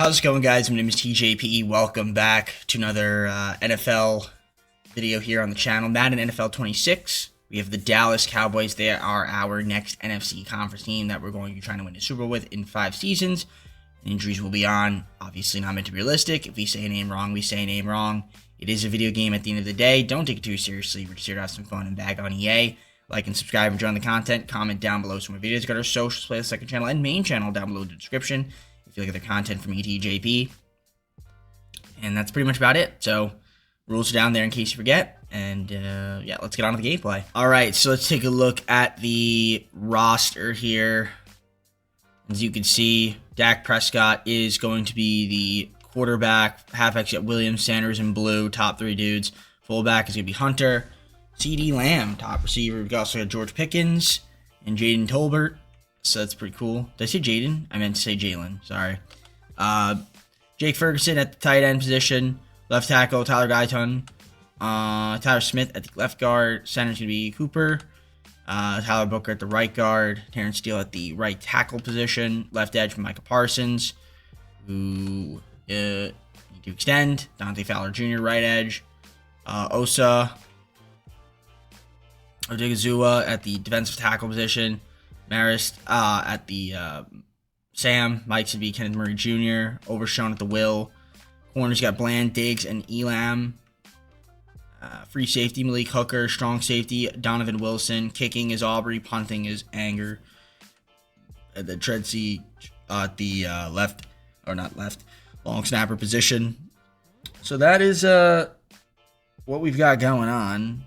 How's it going, guys? My name is TJP. Welcome back to another NFL video here on the channel. Madden NFL 26. We have the Dallas Cowboys. They are our next NFC conference team that we're going to be trying to win the Super Bowl with in 5 seasons. Injuries will be on. Obviously not meant to be realistic. If we say a name wrong, we say a name wrong. It is a video game at the end of the day. Don't take it too seriously. We're just here to have some fun and bag on EA. Like and subscribe and join the content. Comment down below some more videos. Got our socials, play the second channel and main channel down below in the description if you look at the content from ETJP. And that's pretty much about it. So rules are down there in case you forget. And yeah, let's get on to the gameplay. All right, so let's take a look at the roster here. As you can see, Dak Prescott is going to be the quarterback. Halfback's got Williams, Sanders in blue, top 3 dudes. Fullback is going to be Hunter. CeeDee Lamb, top receiver. We've also got George Pickens and Jaden Tolbert. So that's pretty cool. Did I say Jaden? I meant to say Jalen. Sorry. Jake Ferguson at the tight end position. Left tackle, Tyler Guyton. Tyler Smith at the left guard. Center's going to be Cooper. Tyler Booker at the right guard. Terrence Steele at the right tackle position. Left edge for Micah Parsons, who need to extend. Dante Fowler Jr. right edge. Osa Odigizua at the defensive tackle position. Marist at the Sam. Mike's to be Kenneth Murray Jr. Overshown at the will. Corners got Bland, Diggs, and Elam. Free safety, Malik Hooker. Strong safety, Donovan Wilson. Kicking is Aubrey. Punting is Anger. At the Treadsy at the left, or not left, long snapper position. So that is what we've got going on.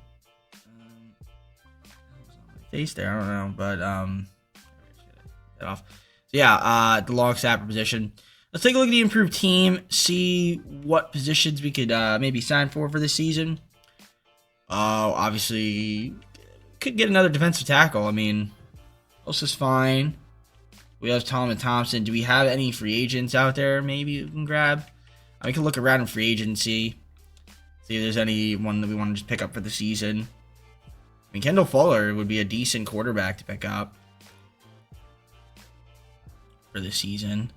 Face there, I don't know, but get off. So yeah, the long snapper position. Let's take a look at the improved team, see what positions we could maybe sign for this season. Obviously, could get another defensive tackle. I mean, else is fine. We have Tom and Thompson. Do we have any free agents out there maybe we can grab? We can look around in free agency, see if there's anyone that we want to just pick up for the season. I mean, Kendall Fuller would be a decent quarterback to pick up for this season.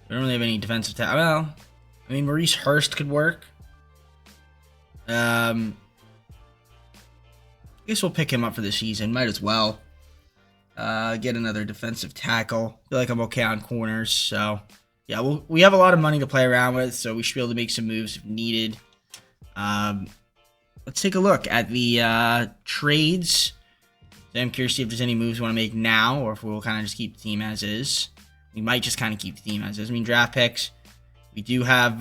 We don't really have any defensive tackle. Well, I mean, Maurice Hurst could work. I guess we'll pick him up for the season. Might as well. Get another defensive tackle. Feel like I'm okay on corners. So, yeah, we have a lot of money to play around with, so we should be able to make some moves if needed. Let's take a look at the trades. So I'm curious to see if there's any moves we want to make now, or if we'll kind of just keep the team as is. We might just kind of keep the team as is. I mean, draft picks. We do have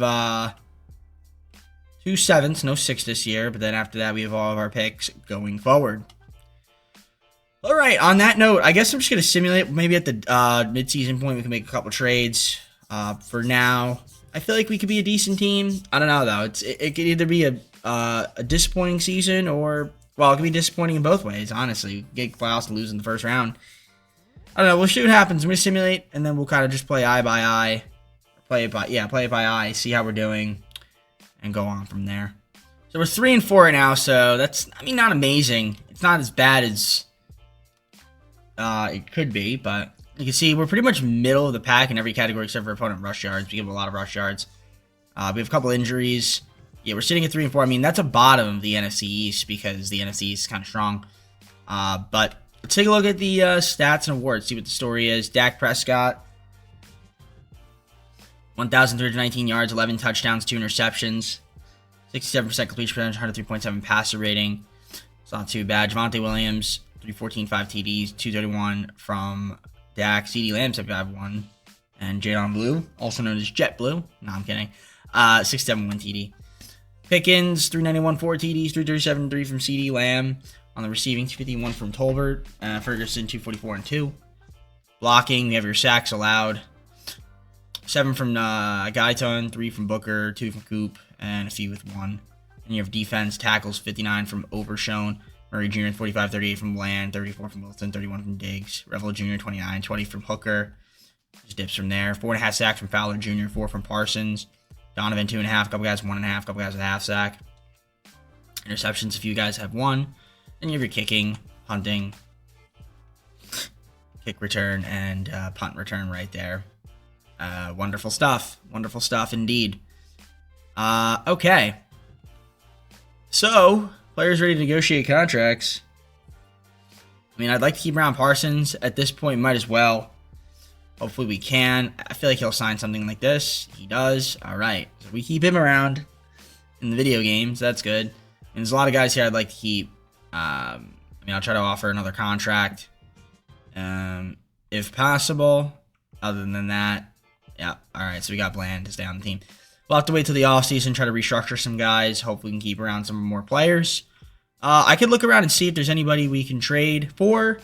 2 7s, no 6 this year, but then after that, we have all of our picks going forward. All right, on that note, I guess I'm just going to simulate. Maybe at the midseason point, we can make a couple trades. For now, I feel like we could be a decent team. I don't know, though. It could either be a disappointing season, or, well, it could be disappointing in both ways, honestly. Get playoffs and lose in the first round. I don't know. We'll see what happens. I'm going to simulate, and then we'll kind of just play eye by eye. Play it by eye, see how we're doing, and go on from there. So we're 3-4 right now, so that's, I mean, not amazing. It's not as bad as it could be, but you can see we're pretty much middle of the pack in every category except for opponent rush yards. We give a lot of rush yards. We have a couple injuries. Yeah, we're sitting at 3-4. I mean, that's a bottom of the NFC East because the NFC East is kind of strong. But let's take a look at the stats and awards, see what the story is. Dak Prescott, 1,319 yards, 11 touchdowns, 2 interceptions, 67% completion percentage, 103.7 passer rating. It's not too bad. Javonte Williams, 314, 5 TDs, 231 from Dak. CeeDee Lamb, 751. And Jadon Blue, also known as Jet Blue. No, I'm kidding. 671 TD. Pickens, 391, 4 TDs, 337, 3 from CeeDee Lamb. On the receiving, 251 from Tolbert. Ferguson, 244 and 2. Blocking, we have your sacks allowed. 7 from Guyton, 3 from Booker, 2 from Coop, and a few with 1. And you have defense, tackles, 59 from Overshown. Murray Jr., 45, 38 from Bland, 34 from Wilson, 31 from Diggs. Revel Jr., 29, 20 from Hooker. Just dips from there. 4.5 sacks from Fowler Jr., 4 from Parsons. Donovan, 2.5. Couple guys, 1.5. Couple guys with a half sack. Interceptions, a few guys have 1. And you have your kicking, punting, kick return, and punt return right there. Wonderful stuff. Wonderful stuff indeed. Okay. So, players ready to negotiate contracts. I mean, I'd like to keep around Parsons. At this point, might as well. Hopefully we can. I feel like he'll sign something like this. He does. All right. So we keep him around in the video games. That's good. And there's a lot of guys here I'd like to keep. I mean, I'll try to offer another contract. If possible. Other than that, yeah. All right, so we got Bland to stay on the team. We'll have to wait till the offseason, try to restructure some guys. Hopefully we can keep around some more players. I could look around and see if there's anybody we can trade for.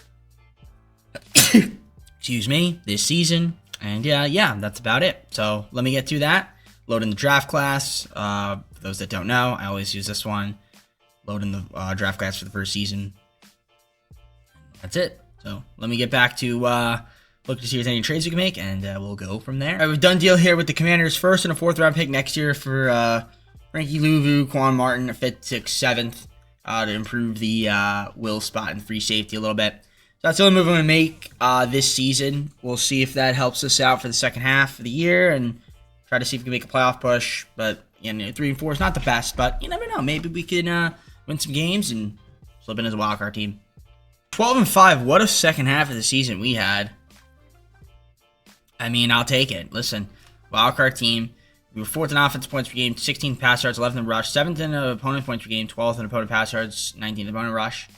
Excuse me, this season. And yeah, that's about it. So let me get to that. Load in the draft class. For those that don't know, I always use this one. Load in the draft class for the first season. That's it. So let me get back to look to see if there's any trades we can make, and we'll go from there. All right, we've done deal here with the Commanders' first and a fourth round pick next year for Frankie Louvu, Quan Martin, a 5th, 6th, 7th to improve the will spot and free safety a little bit. So that's the only move I'm going to make this season. We'll see if that helps us out for the second half of the year and try to see if we can make a playoff push. But 3 and 4 is not the best, but you never know. Maybe we can win some games and slip in as a wildcard team. 12 and 5. What a second half of the season we had. I mean, I'll take it. Listen, wildcard team. We were 4th in offensive points per game, 16th pass yards, 11th in rush, 7th in opponent points per game, 12th in opponent pass yards, 19th in opponent rush.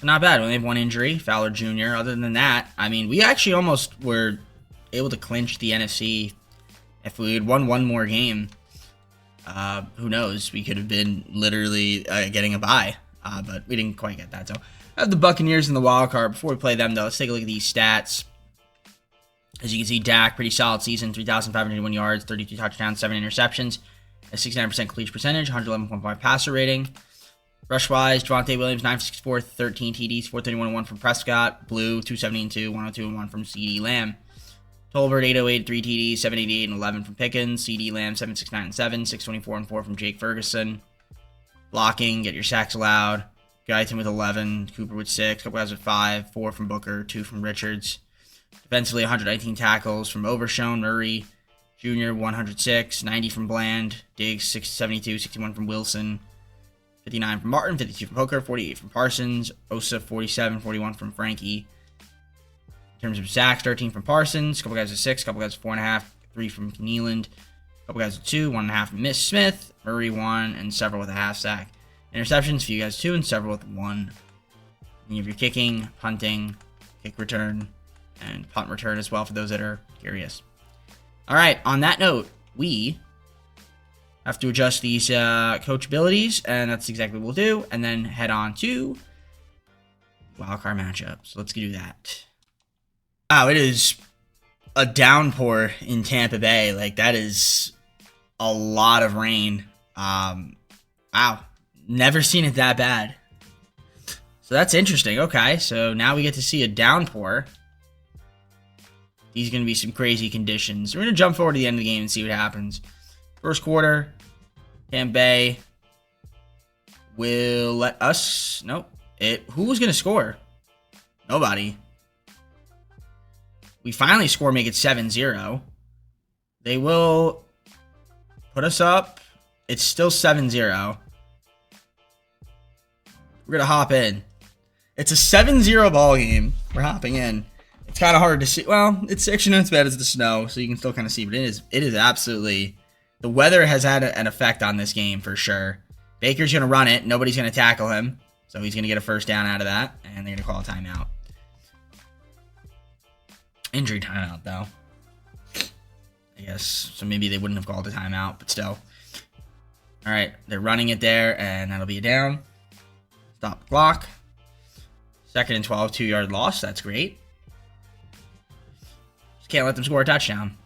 Not bad. We only have one injury, Fowler Jr. Other than that, I mean, we actually almost were able to clinch the NFC. If we had won one more game, who knows? We could have been literally getting a bye, but we didn't quite get that. So I have the Buccaneers in the wild card. Before we play them, though, let's take a look at these stats. As you can see, Dak, pretty solid season, 3,501 yards, 32 touchdowns, 7 interceptions, a 69% completion percentage, 111.5 passer rating. Rush-wise, Javonte Williams, 964, 13 TDs, 431-1 from Prescott. Blue, 270-2, 102-1 from CeeDee Lamb. Tolbert, 808, 3 TDs, 788 and 11 from Pickens. CeeDee Lamb, 769 7, 624 4 from Jake Ferguson. Blocking, get your sacks allowed. Guyton with 11, Cooper with 6, couple guys with 5, 4 from Booker, 2 from Richards. Defensively, 119 tackles from Overshown, Murray Jr., 106, 90 from Bland, Diggs, 672, 61 from Wilson, 59 from Martin, 52 from Hooker, 48 from Parsons, Osa, 47, 41 from Frankie. In terms of sacks, 13 from Parsons, a couple guys with 6, a couple guys with 4.5, 3 from Nealand, a couple guys with 2, 1.5 from Miss Smith, Murray 1, and several with a half sack. Interceptions, a few guys 2, and several with 1. And you have your kicking, punting, kick return, and punt return as well for those that are curious. All right, on that note, we have to adjust these coach abilities, and that's exactly what we'll do, and then head on to wildcard matchups. Let's do that. Wow, it is a downpour in Tampa Bay. Like, that is a lot of rain. Wow, never seen it that bad. So that's interesting. Okay, so now we get to see a downpour. These are going to be some crazy conditions. We're going to jump forward to the end of the game and see what happens. First quarter, Tampa Bay will let us... Nope. Who was going to score? Nobody. We finally score, make it 7-0. They will put us up. It's still 7-0. We're going to hop in. It's a 7-0 ball game. We're hopping in. It's kind of hard to see. Well, it's actually not as bad as the snow, so you can still kind of see. But it is absolutely... The weather has had an effect on this game for sure. Baker's going to run it. Nobody's going to tackle him. So he's going to get a first down out of that. And they're going to call a timeout. Injury timeout, though. I guess. So maybe they wouldn't have called a timeout, but still. All right. They're running it there, and that'll be a down. Stop the clock. 2nd and 12, 2-yard loss. That's great. Just can't let them score a touchdown.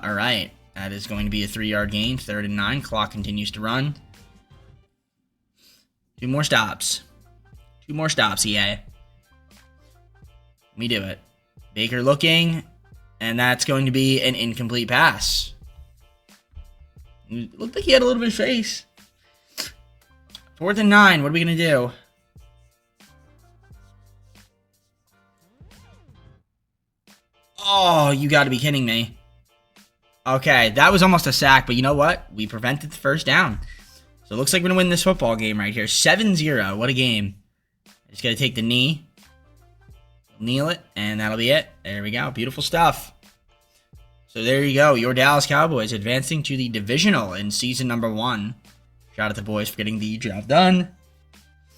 All right. That is going to be a 3-yard gain. 3rd and 9. Clock continues to run. 2 more stops. 2 more stops, EA. Let me do it. Baker looking, and that's going to be an incomplete pass. It looked like he had a little bit of face. 4th and 9. What are we going to do? Oh, you got to be kidding me. Okay, that was almost a sack, but you know what? We prevented the first down. So it looks like we're going to win this football game right here. 7-0. What a game. Just got to take the knee. Kneel it, and that'll be it. There we go. Beautiful stuff. So there you go. Your Dallas Cowboys advancing to the divisional in season number 1. Shout out to the boys for getting the job done.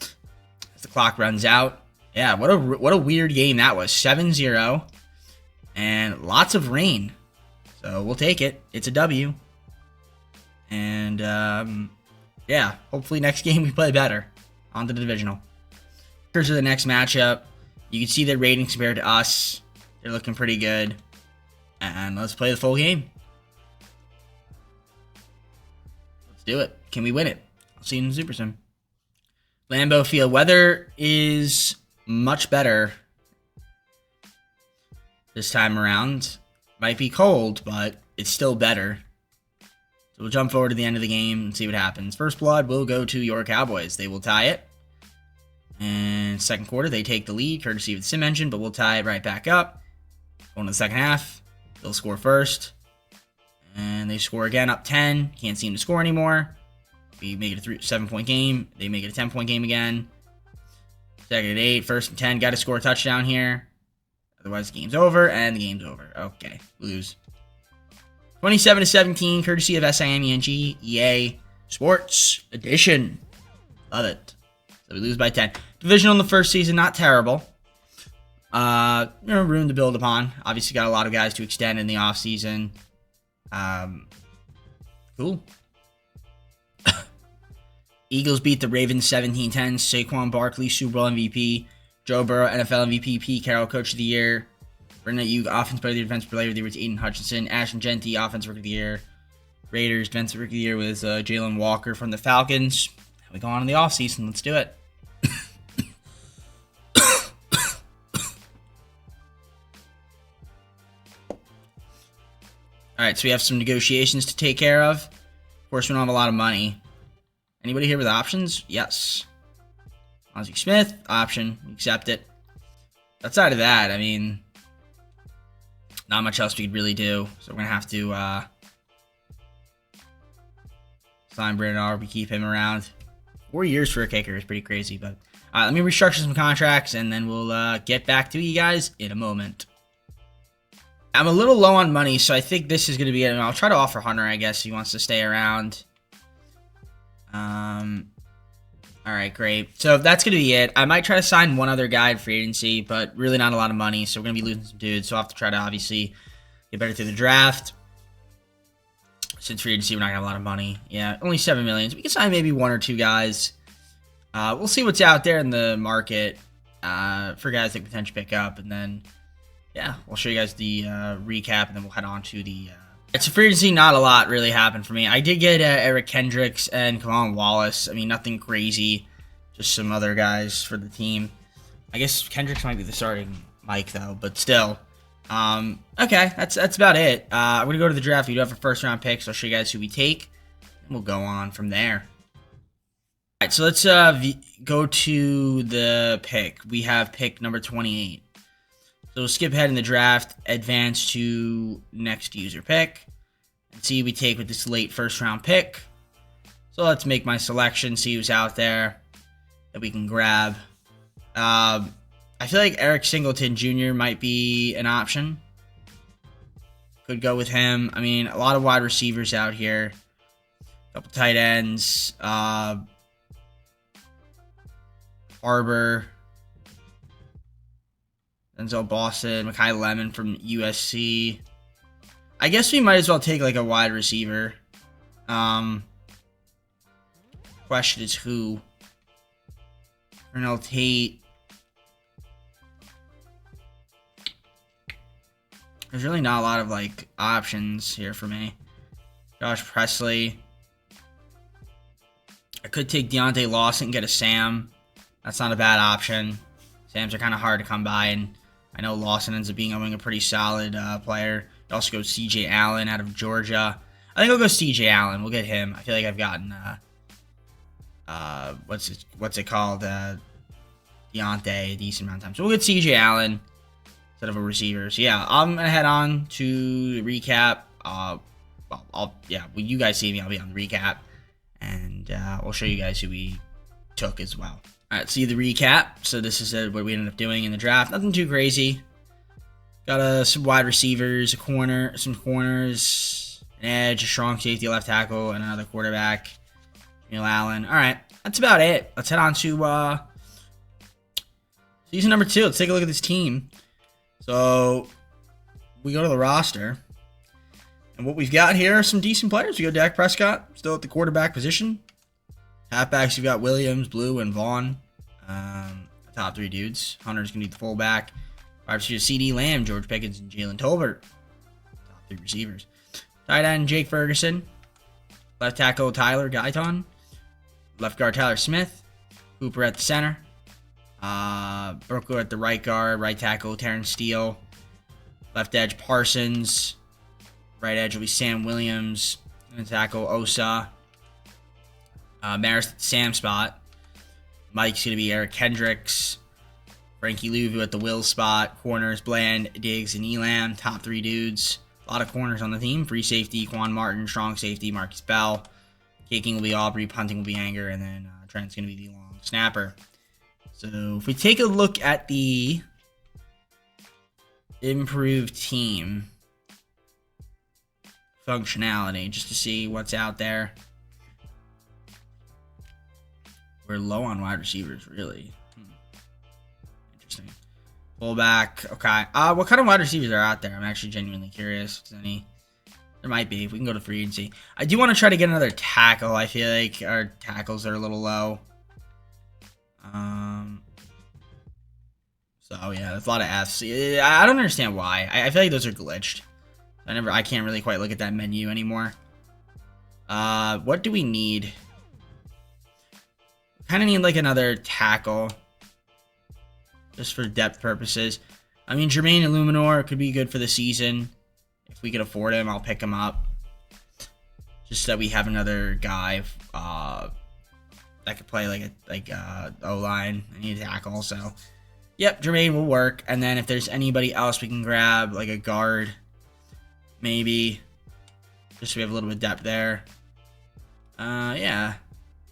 As the clock runs out. Yeah, what a weird game that was. 7-0. And lots of rain. So we'll take it. It's a W. And, yeah, hopefully next game we play better. On to the divisional. Here's the next matchup. You can see their ratings compared to us. They're looking pretty good. And let's play the full game. Let's do it. Can we win it? I'll see you in the Super Sim. Lambeau Field. Weather is much better this time around. Might be cold, but it's still better. So we'll jump forward to the end of the game and see what happens. First blood will go to your Cowboys. They will tie it. And second quarter, they take the lead, courtesy of the sim engine, but we'll tie it right back up. Going to the second half. They'll score first. And they score again, up 10. Can't seem to score anymore. We make it a 7-point game. They make it a 10-point game again. Second and 8, first and 10. Got to score a touchdown here. Otherwise, the game's over, and the game's over. Okay, lose. 27-17, courtesy of SIMENG, EA Sports Edition. Love it. So we lose by 10. Divisional in the first season, not terrible. Room to build upon. Obviously, got a lot of guys to extend in the offseason. Cool. Eagles beat the Ravens 17-10. Saquon Barkley, Super Bowl MVP. Joe Burrow, NFL MVP. Pete Carroll, Coach of the Year. Brendan Ayuk, Offensive Player of the Year, Defensive Player of the Year with Aiden Hutchinson. Ashton Genty, Offensive Rookie of the Year. Raiders, Defensive Rookie of the Year with Jalen Walker from the Falcons. We go on in the offseason. Let's do it. Alright, so we have some negotiations to take care of. Of course, we don't have a lot of money. Anybody here with options? Yes. Ozzie Smith, option. Accept it. Outside of that, I mean, not much else we could really do. So we're going to have to sign Brandon Aubrey, keep him around. 4 years for a kicker is pretty crazy. But let me restructure some contracts, and then we'll get back to you guys in a moment. I'm a little low on money, so I think this is going to be it. I'll try to offer Hunter, I guess, if he wants to stay around. Alright, great. So that's going to be it. I might try to sign one other guy at free agency, but really not a lot of money, so we're going to be losing some dudes. So I'll have to try to, obviously, get better through the draft. Since free agency, we're not going to have a lot of money. Yeah, only $7 million. So we can sign maybe one or two guys. We'll see what's out there in the market for guys that could potentially pick up, and then, yeah, we'll show you guys the recap, and then we'll head on to the... It's a free agency, not a lot really happened for me. I did get Eric Kendricks and Kevon Wallace. I mean, nothing crazy. Just some other guys for the team. I guess Kendricks might be the starting Mike, though, but still. Okay, that's about it. We're going to go to the draft. We do have a first-round pick, so I'll show you guys who we take, and we'll go on from there. All right, so let's go to the pick. We have pick number 28. So we'll skip ahead in the draft, advance to next user pick, and see who we take with this late first-round pick. So let's make my selection, see who's out there that we can grab. I feel like Eric Singleton Jr. might be an option. Could go with him. I mean, a lot of wide receivers out here. A couple tight ends. Barber. Denzel Boston, Mekhi Lemon from USC. I guess we might as well take like a wide receiver. Question is who? Ernell Tate. There's really not a lot of like options here for me. Josh Presley. I could take Deontay Lawson and get a Sam. That's not a bad option. Sams are kind of hard to come by, and I know Lawson ends up being a pretty solid player. You also go C.J. Allen out of Georgia. I think I'll go C.J. Allen. We'll get him. I feel like I've gotten what's it called? Deontay a decent amount of time. So we'll get C.J. Allen. instead of a receiver. So yeah, I'm gonna head on to the recap. Well, when you guys see me, I'll be on the recap, and I'll show you guys who we took as well. All right, see the recap. So this is what we ended up doing in the draft. Nothing too crazy. Got some wide receivers, some corners, an edge, a strong safety, left tackle, and another quarterback, Neil Allen. All right, that's about it. Let's head on to season number 2. Let's take a look at this team. So we go to the roster, and what we've got here are some decent players. We got Dak Prescott, still at the quarterback position. Halfbacks, you've got Williams, Blue, and Vaughn. Top 3 dudes. Hunter's going to be the fullback. Wide receiver, CD Lamb, George Pickens, and Jalen Tolbert. Top 3 receivers. Tight end, Jake Ferguson. Left tackle, Tyler Guyton. Left guard, Tyler Smith. Hooper at the center. Brooker at the right guard. Right tackle, Terrence Steele. Left edge, Parsons. Right edge will be Sam Williams. And tackle, Osa. Maris at the Sam spot. Mike's going to be Eric Kendricks. Frankie Louvu at the Will spot. Corners, Bland, Diggs, and Elam. Top 3 dudes. A lot of corners on the team. Free safety, Quan Martin. Strong safety, Marcus Bell. Kicking will be Aubrey. Punting will be Anger. And then Trent's going to be the long snapper. So if we take a look at the improved team functionality, just to see what's out there. We're low on wide receivers, really. Interesting. Fullback, okay. What kind of wide receivers are out there? I'm actually genuinely curious. If there's any. There might be. We can go to free agency. I do want to try to get another tackle. I feel like our tackles are a little low. So yeah, there's a lot of Fs. I don't understand why. I feel like those are glitched. I can't really quite look at that menu anymore. What do we need? Kind of need like another tackle, just for depth purposes. I mean, Jermaine Illuminor could be good for the season. If we could afford him, I'll pick him up. Just so that we have another guy that could play like O-line. I need a tackle, so yep, Jermaine will work. And then if there's anybody else we can grab, like a guard, maybe, just so we have a little bit of depth there. Yeah,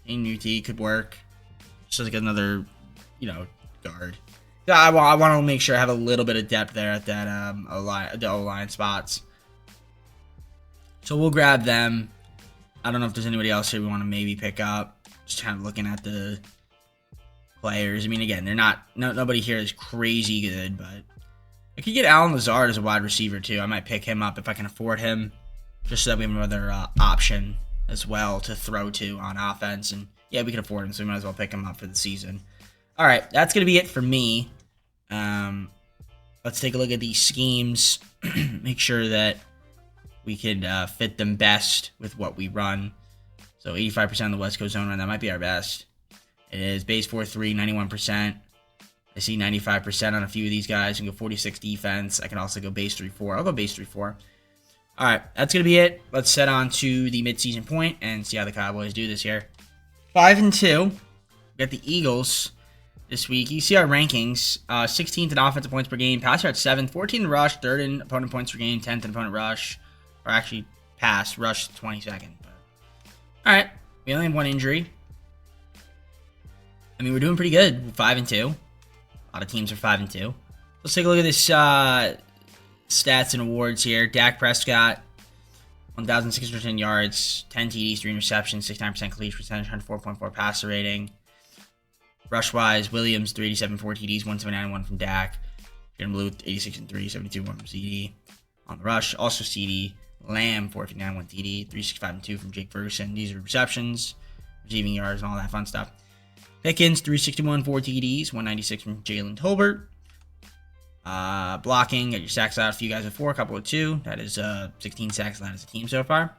UT could work. Just like another, guard. I want to make sure I have a little bit of depth there at that the O-line spots. So we'll grab them. I don't know if there's anybody else here we want to maybe pick up. Just kind of looking at the players. I mean, again, they're not. Nobody here is crazy good, but I could get Alan Lazard as a wide receiver too. I might pick him up if I can afford him, just so that we have another option as well to throw to on offense. And yeah, we can afford him, so we might as well pick him up for the season. All right, that's going to be it for me. Let's take a look at these schemes. Make sure that we can fit them best with what we run. So 85% of the West Coast zone run, that might be our best. It is base 4-3, 91%. I see 95% on a few of these guys. I can go 46 defense. I can also go base 3-4. I'll go base 3-4. All right, that's going to be it. Let's set on to the midseason point and see how the Cowboys do this year. 5-2. We got the Eagles this week. You see our rankings. 16th in offensive points per game. Pass yards 7th. 14th in rush. 3rd in opponent points per game. 10th in opponent rush. Or actually, pass. Rush 22nd. But all right. We only have one injury. I mean, we're doing pretty good. 5-2. A lot of teams are 5-2. Let's take a look at this stats and awards here. Dak Prescott, 1,610 yards, 10 TDs, 3 interceptions, 69% completion percentage, 104.4 passer rating. Rush-wise, Williams, 387, 4 TDs, 179, 1 from Dak. Jalen Blue, 86 and 3, 72, 1 from CD. On the rush, also CD. Lamb, 459, 1 TD, 365 and 2 from Jake Ferguson. These are receptions, receiving yards, and all that fun stuff. Pickens, 361, 4 TDs, 196 from Jalen Tolbert. Blocking, got your sacks out. A few guys with 4, a couple with 2. That is 16 sacks allowed as a team so far.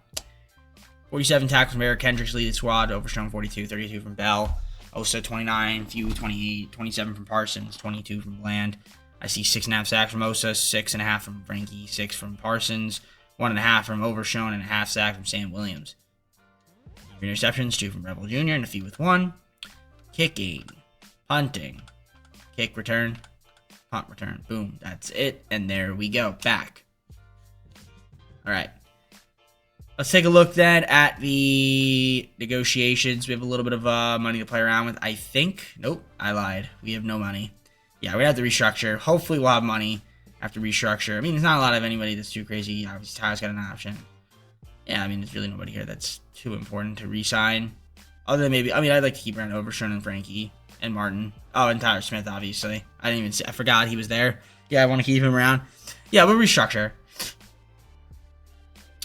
47 tackles from Eric Kendricks, lead the squad. Overstrong, 42, 32 from Bell. Osa, 29, few 28, 27 from Parsons, 22 from Bland. I see 6.5 sacks from Osa, 6.5 from Frankie, 6 from Parsons, 1.5 from Overshone, and a half sack from Sam Williams. 3 interceptions, 2 from Rebel Jr., and a few with 1. Kicking, punting, kick return, punt return. Boom. That's it. And there we go. Back. All right. Let's take a look then at the negotiations. We have a little bit of money to play around with, I think. Nope, I lied. We have no money. Yeah, we have to restructure. Hopefully we'll have money after restructure. I mean, there's not a lot of anybody that's too crazy. Obviously, Tyler's got an option. Yeah, I mean, there's really nobody here that's too important to re-sign. Other than maybe, I mean, I'd like to keep around Overshown and Frankie and Martin. Oh, and Tyler Smith, obviously. I didn't even see, I forgot he was there. Yeah, I want to keep him around. Yeah, we'll restructure.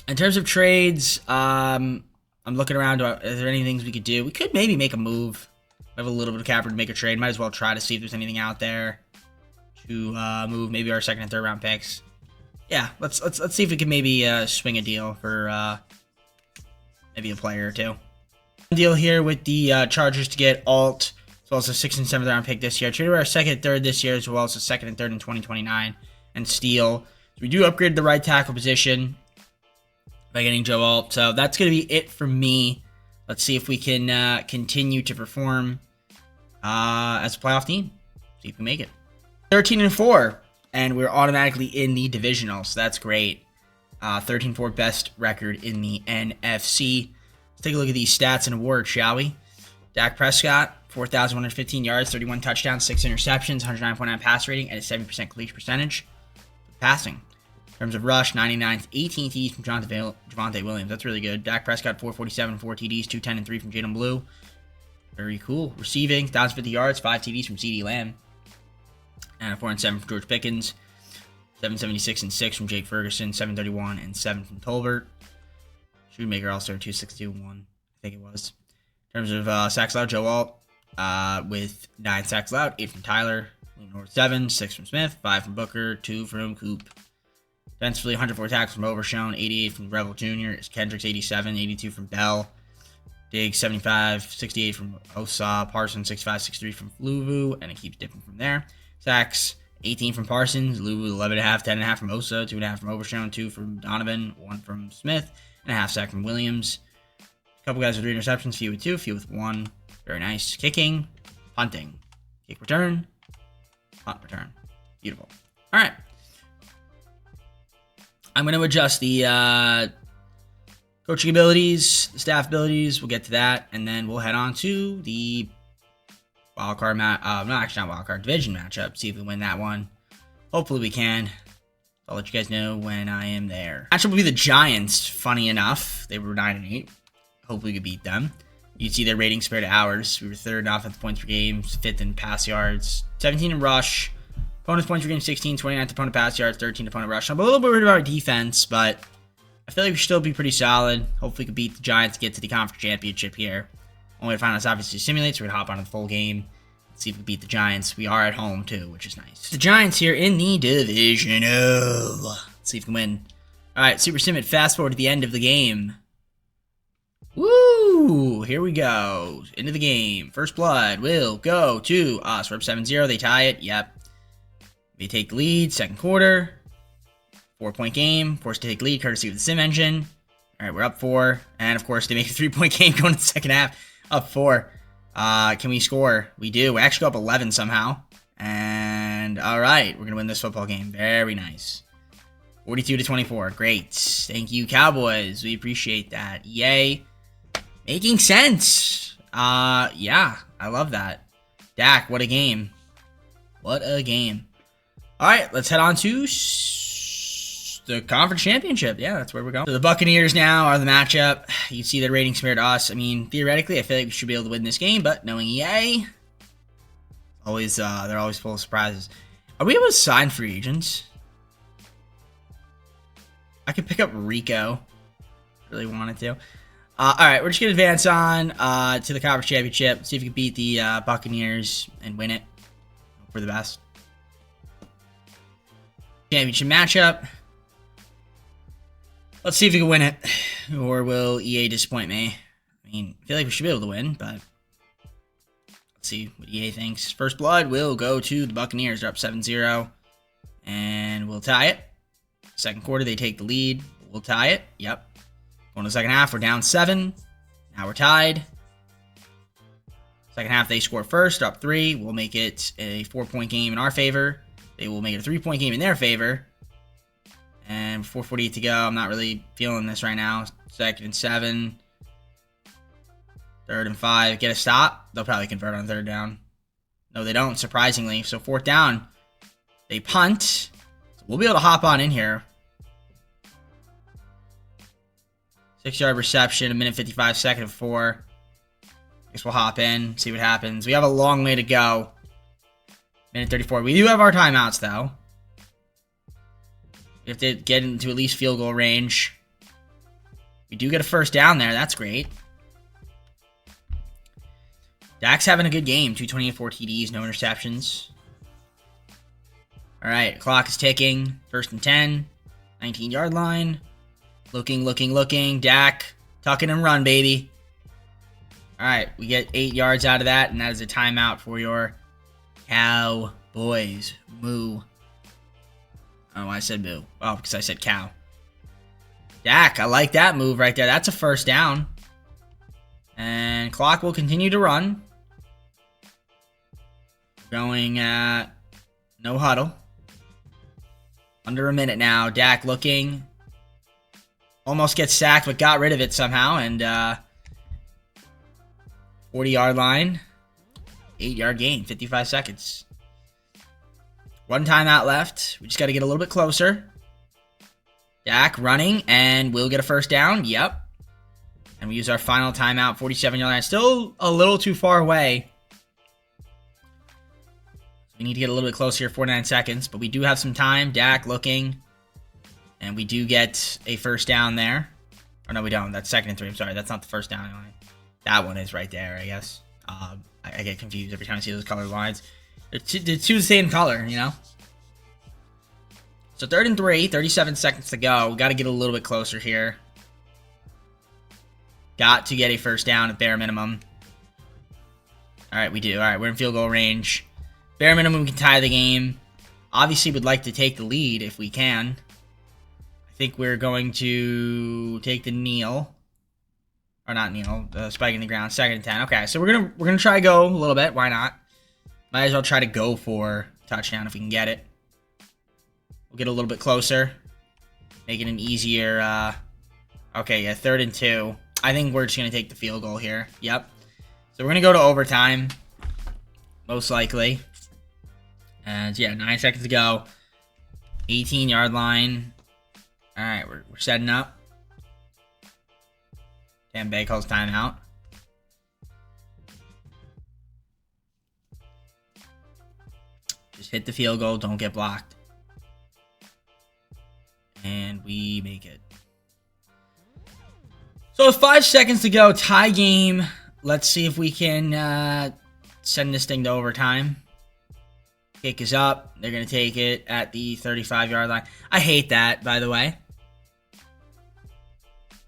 In terms of trades, I'm looking around. Is there any things we could do? We could maybe make a move. We have a little bit of capital to make a trade. Might as well try to see if there's anything out there to move maybe our second and third round picks. Yeah, let's see if we can maybe swing a deal for maybe a player or two. Deal here with the Chargers to get Alt, as well as a 6th and 7th round pick this year. Trade our second and third this year, as well as a second and third in 2029, and steal. So we do upgrade the right tackle position by getting Joe Alt. So that's going to be it for me. Let's see if we can continue to perform as a playoff team. See if we make it. 13-4, and we're automatically in the divisional, so that's great. 13-4 best record in the NFC. Let's take a look at these stats and awards, shall we? Dak Prescott, 4,115 yards, 31 touchdowns, 6 interceptions, 109.9 pass rating, and a 70% completion percentage. Passing. In terms of rush, 99th, 18 TDs from Javonte Williams. That's really good. Dak Prescott, 447, 4 TDs, 210 and 3 from Jalen Blue. Very cool. Receiving, 1,050 yards, 5 TDs from CeeDee Lamb. And a 4 and 7 from George Pickens. 776 and 6 from Jake Ferguson. 731 and 7 from Tolbert. Shoemaker also 262 and 1, I think it was. In terms of sacks allowed, Joe Alt with 9 sacks allowed, 8 from Tyler. North 7, 6 from Smith, 5 from Booker, 2 from Coop. Defensively, 104 tackles from Overshown, 88 from Rebel Jr., Kendricks 87, 82 from Bell, Diggs 75, 68 from Osa, Parsons 65, 63 from Luvu, and it keeps dipping from there. Sacks, 18 from Parsons, Luvu 11.5, 10.5 from Osa, 2.5 from Overshown, 2 from Donovan, 1 from Smith, and a half sack from Williams. A couple guys with 3 interceptions, few with 2, few with 1. Very nice. Kicking, punting, kick return, punt return. Beautiful. All right. I'm going to adjust the coaching abilities, the staff abilities. We'll get to that, and then we'll head on to the wildcard division matchup. See if we win that one. Hopefully we can. I'll let you guys know when I am there. Matchup will be the Giants. Funny enough, they were 9-8. Hopefully we could beat them. You see their ratings compared to ours. We were 3rd in offensive points per game, 5th in pass yards, 17 in rush. Opponent's points per game, 16, 29th opponent pass yards, 13 opponent rush. I'm a little bit worried about our defense, but I feel like we should still be pretty solid. Hopefully we can beat the Giants to get to the conference championship here. Only way to find out is obviously simulate, so we're going to hop on the full game. Let's see if we beat the Giants. We are at home, too, which is nice. The Giants here in the divisional. Let's see if we can win. All right, Super Sim, fast forward to the end of the game. Woo! Here we go. Into the game. First blood will go to us. We're up 7-0. They tie it. Yep. They take the lead. Second quarter. 4-point game. Forced to take lead courtesy of the Sim engine. All right, we're up 4. And, of course, they make a 3-point game going to the second half. Up 4. Can we score? We do. We actually go up 11 somehow. And, all right, we're going to win this football game. Very nice. 42-24. Great. Thank you, Cowboys. We appreciate that. Yay. Making sense. Yeah, I love that. Dak, what a game. What a game. All right, let's head on to the conference championship. Yeah, that's where we're going. So the Buccaneers now are the matchup. You see the ratings compared to us. I mean, theoretically, I feel like we should be able to win this game, but knowing EA, they're always full of surprises. Are we able to sign free agents? I could pick up Rico. Really wanted to. All right, we're just going to advance on to the conference championship. See if we can beat the Buccaneers and win it. Hope for the best. Championship matchup. Let's see if we can win it. Or will EA disappoint me? I mean, I feel like we should be able to win, but let's see what EA thinks. First blood will go to the Buccaneers. They're up 7-0. And we'll tie it. Second quarter, they take the lead. We'll tie it. Yep. Going to the second half, we're down 7. Now we're tied. Second half, they score first, up 3. We'll make it a 4-point game in our favor. They will make it a 3-point game in their favor. And 4:48 to go. I'm not really feeling this right now. 2nd and 7. 3rd and 5. Get a stop. They'll probably convert on 3rd down. No, they don't, surprisingly. So 4th down. They punt. So we'll be able to hop on in here. 6-yard reception. 1:55, 2nd and 4. Guess we'll hop in, see what happens. We have a long way to go. 1:34. We do have our timeouts, though. We have to get into at least field goal range. We do get a 1st down there. That's great. Dak's having a good game. 228, 4 TDs, no interceptions. All right, clock is ticking. 1st and 10. 19-yard line. Looking. Dak, tuck it and run, baby. All right, we get 8 yards out of that, and that is a timeout for your Cowboys. Moo. I don't know why I said moo. Oh, because I said cow. Dak, I like that move right there. That's a 1st down. And clock will continue to run. Going at no huddle. Under a minute now. Dak looking. Almost gets sacked, but got rid of it somehow. And 40-yard line. 8-yard gain. 55 seconds. 1 timeout left. We just got to get a little bit closer. Dak running, and we'll get a 1st down. Yep. And we use our final timeout. 47-yard line. Still a little too far away. We need to get a little bit closer here. 49 seconds. But we do have some time. Dak looking. And we do get a 1st down there. Or no, we don't. That's 2nd and 3. I'm sorry. That's not the 1st down line. That one is right there, I guess. I get confused every time I see those colored lines. They're two the same color, you know? So 3rd and 3. 37 seconds to go. We got to get a little bit closer here. Got to get a 1st down at bare minimum. All right, we do. All right, we're in field goal range. Bare minimum, we can tie the game. Obviously, would like to take the lead if we can. I think we're going to take the kneel. Or not kneel, the spike in the ground. 2nd and 10. Okay, so we're gonna try to go a little bit. Why not? Might as well try to go for touchdown if we can get it. We'll get a little bit closer. Make it an easier. Okay, yeah, 3rd and 2. I think we're just gonna take the field goal here. Yep. So we're gonna go to overtime, most likely. And yeah, 9 seconds to go. 18-yard line. All right, we're setting up. Tampa Bay calls timeout. Just hit the field goal. Don't get blocked. And we make it. So with 5 seconds to go, tie game. Let's see if we can send this thing to overtime. Kick is up. They're going to take it at the 35-yard line. I hate that, by the way.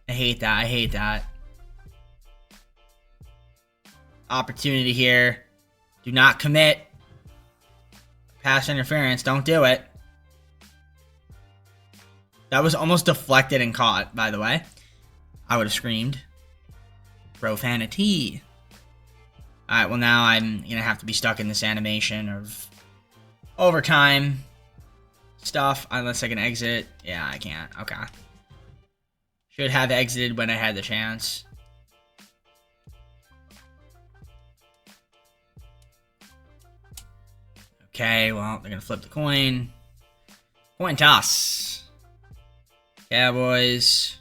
I hate that. Opportunity here. Do not commit. Pass interference. Don't do it. That was almost deflected and caught, by the way. I would have screamed. Profanity. Alright, well now I'm going to have to be stuck in this animation of overtime stuff. Unless I can exit. Yeah, I can't. Okay. Should have exited when I had the chance. Okay, well, they're going to flip the coin. Coin toss. Cowboys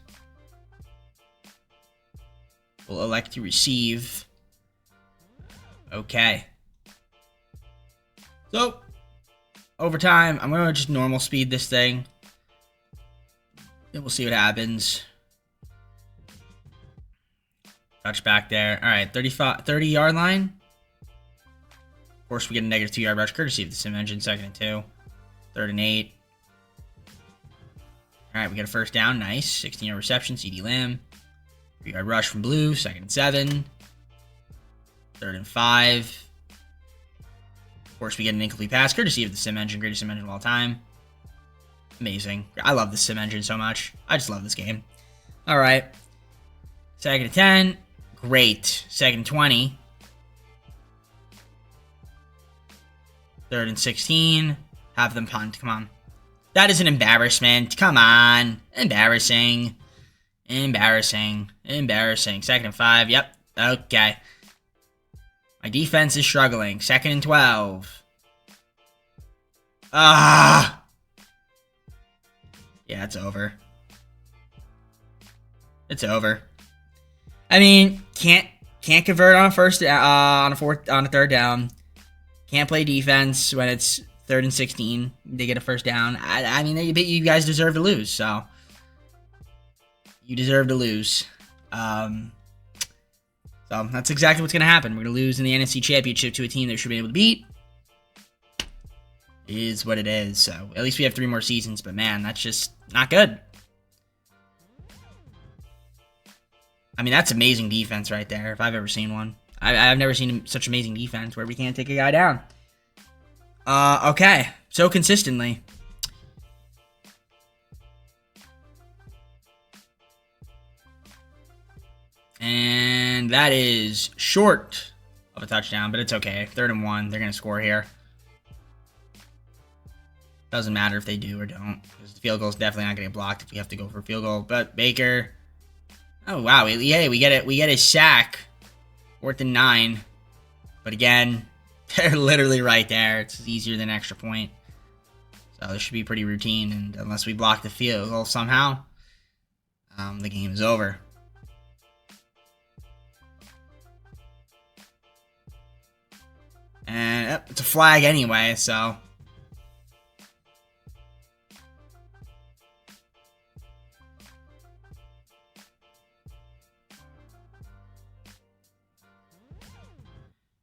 will elect to receive. Okay. So, overtime, I'm going to just normal speed this thing. Then we'll see what happens. Touch back there. All right, 30-yard line. Of course, we get a negative 2-yard rush courtesy of the sim engine. 2nd and 2. 3rd and 8. All right, we get a 1st down. Nice. 16-yard reception. CD Lamb. 3-yard rush from Blue. 2nd and 7. 3rd and 5. Of course, we get an incomplete pass courtesy of the sim engine. Greatest sim engine of all time. Amazing. I love the sim engine so much. I just love this game. All right. 2nd and 10. Great. 2nd and 20. 3rd and 16. have them punt. Come on. That is an embarrassment. Come on. Embarrassing. Embarrassing. Embarrassing. 2nd and 5. Yep. Okay. My defense is struggling. 2nd and 12. Ah. Yeah, it's over. It's over. I mean, can't convert on a 3rd down. Can't play defense when it's 3rd and 16. They get a 1st down. I mean, you guys deserve to lose. So you deserve to lose. So that's exactly what's going to happen. We're going to lose in the NFC Championship to a team that should be able to beat. It is what it is. So at least we have 3 more seasons. But man, that's just not good. I mean, that's amazing defense right there, if I've ever seen one. I've never seen such amazing defense where we can't take a guy down. Okay. So consistently. And that is short of a touchdown, but it's okay. 3rd and 1. They're going to score here. Doesn't matter if they do or don't, because the field goal is definitely not going to get blocked if we have to go for a field goal. But Baker... Oh, wow. Yeah, we get it. We get a sack. 4th and 9. But again, they're literally right there. It's easier than an extra point. So this should be pretty routine. And unless we block the field goal somehow, the game is over. And it's a flag anyway, so...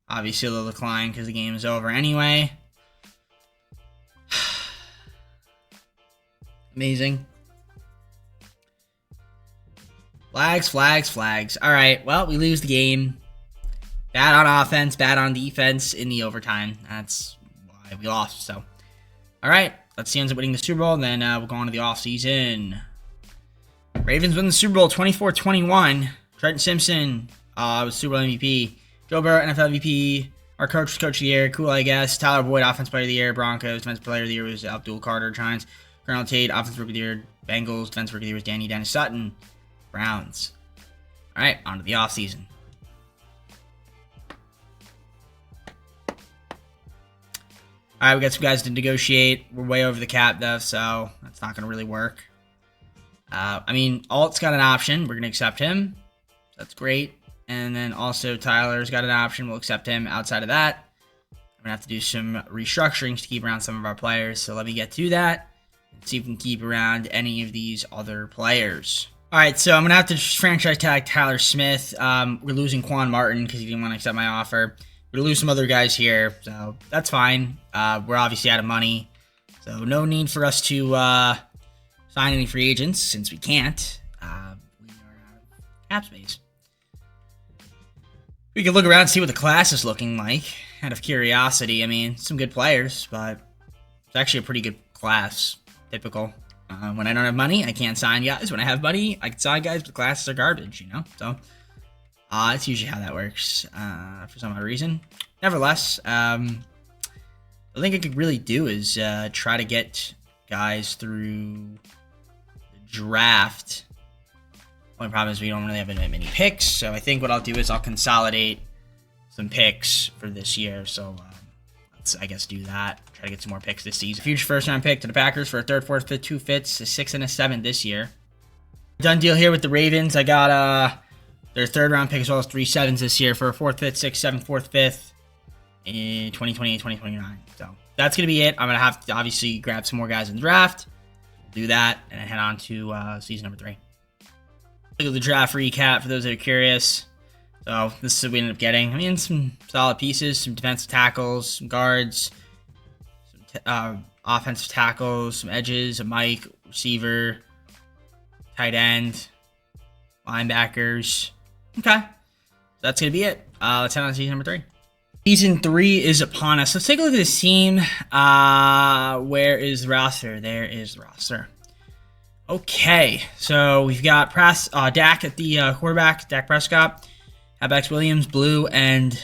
Obviously, they'll decline because the game is over anyway. Amazing. Flags, flags, flags. All right, well, we lose the game. Bad on offense, bad on defense in the overtime. That's why we lost, so. All right, let's see who ends up winning the Super Bowl, and then we'll go on to the offseason. Ravens win the Super Bowl 24-21. Trenton Simpson was Super Bowl MVP. Joe Burrow, NFL MVP. Our coach was Coach of the Year. Cool, I guess. Tyler Boyd, Offensive Player of the Year. Broncos, Defensive Player of the Year was Abdul Carter. Giants, Colonel Tate, Offensive Rookie of the Year. Bengals, Defensive Rookie of the Year was Dennis Sutton. Browns. All right, on to the offseason. All right, we got some guys to negotiate. We're way over the cap, though, so that's not going to really work. I mean, Alt's got an option. We're going to accept him. That's great. And then also Tyler's got an option. We'll accept him. Outside of that, I'm going to have to do some restructurings to keep around some of our players. So let me get to that and see if we can keep around any of these other players. All right, so I'm going to have to franchise tag Tyler Smith. We're losing Quan Martin because he didn't want to accept my offer. We're going to lose some other guys here, so that's fine. We're obviously out of money, so no need for us to sign any free agents since we can't. We are out of cap space. We can look around and see what the class is looking like, out of curiosity. I mean, some good players, but it's actually a pretty good class. Typical. When I don't have money, I can't sign guys. When I have money, I can sign guys, but the classes are garbage, you know? So, that's usually how that works, for some odd reason. Nevertheless, the thing I could really do is try to get guys through the draft. Only problem is we don't really have many picks, so I think what I'll do is I'll consolidate some picks for this year. So let's, I guess, do that. Try to get some more picks this season. Future first-round pick to the Packers for a 3rd, 4th, 5th, 2 fifths, a 6th, and a 7th this year. Done deal here with the Ravens. I got their 3rd-round pick as well as 3 7s this year for a 4th, 5th, 6th, 7th, 4th, 5th in 2028, 2029. So that's going to be it. I'm going to have to obviously grab some more guys in the draft. Do that, and then head on to season number 3. Look at the draft recap for those that are curious. So this is what we ended up getting. I mean, some solid pieces, some defensive tackles, some guards, some offensive tackles, some edges, a Mike, receiver, tight end, linebackers. Okay. So that's going to be it. Let's head on to season number 3. Season 3 is upon us. Let's take a look at this team. Where is the roster? There is the roster. Okay, so we've got Dak at the quarterback, Dak Prescott, halfbacks Williams, Blue, and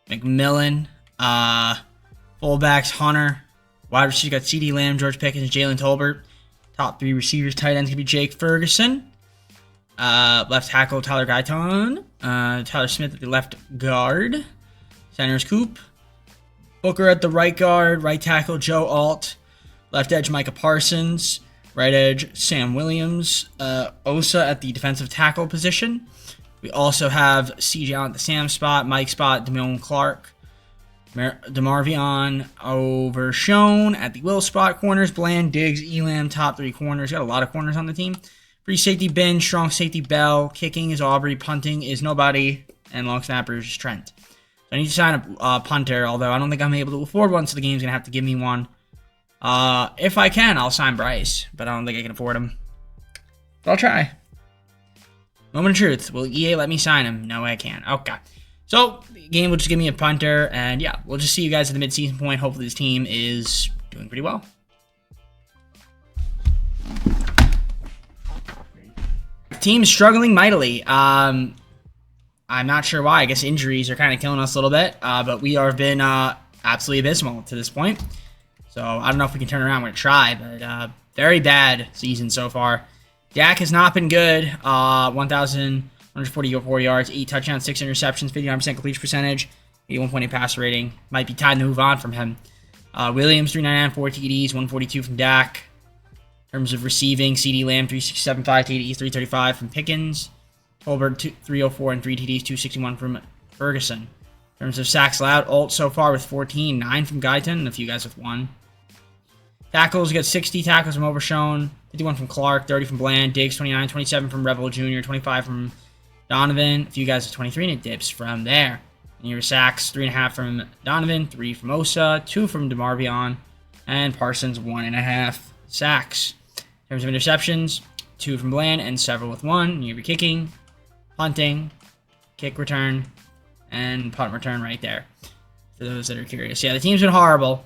McMillan. Fullbacks Hunter, Wide receivers got CeeDee Lamb, George Pickens, Jalen Tolbert. Top 3 receivers, tight ends, going to be Jake Ferguson. Left tackle, Tyler Guyton. Tyler Smith at the left guard. Center's Coop. Booker at the right guard. Right tackle, Joe Alt. Left edge, Micah Parsons. Right edge, Sam Williams. Osa at the defensive tackle position. We also have CJ Allen at the Sam spot. Mike spot, Damone Clark. DeMarvion Overshown at the Will spot. Corners, Bland, Diggs, Elam, top 3 corners. Got a lot of corners on the team. Free safety, Ben. Strong safety, Bell. Kicking is Aubrey. Punting is nobody. And long snapper is Trent. So I need to sign a punter, although I don't think I'm able to afford one, so the game's going to have to give me one. If I can, I'll sign Bryce, but I don't think I can afford him. But I'll try. Moment of truth. Will EA let me sign him? No, I can't. Okay. So, the game will just give me a punter, and yeah, we'll just see you guys at the midseason point. Hopefully this team is doing pretty well. The team's struggling mightily. I'm not sure why. I guess injuries are kind of killing us a little bit, but we have been absolutely abysmal to this point. So, I don't know if we can turn around. We're going to try, but very bad season so far. Dak has not been good. 1,144 yards, 8 touchdowns, 6 interceptions, 59% completion percentage, 81.8 passer rating. Might be time to move on from him. Williams, 399, 4 TDs, 142 from Dak. In terms of receiving, CeeDee Lamb, 367, 5 TDs, 335 from Pickens. Tolbert, 304 and 3 TDs, 261 from Ferguson. In terms of sacks allowed, Alt so far with 14, 9 from Guyton, and a few guys with 1. Tackles, got 60 tackles from Overshown, 51 from Clark, 30 from Bland, Diggs 29, 27 from Rebel Jr., 25 from Donovan, a few guys with 23, and it dips from there. And your sacks, 3.5 from Donovan, 3 from Osa, 2 from DeMarvion, and Parsons, 1.5 sacks. In terms of interceptions, 2 from Bland, and several with 1. And you have your kicking, punting, kick return, and punt return right there, for those that are curious. Yeah, the team's been horrible.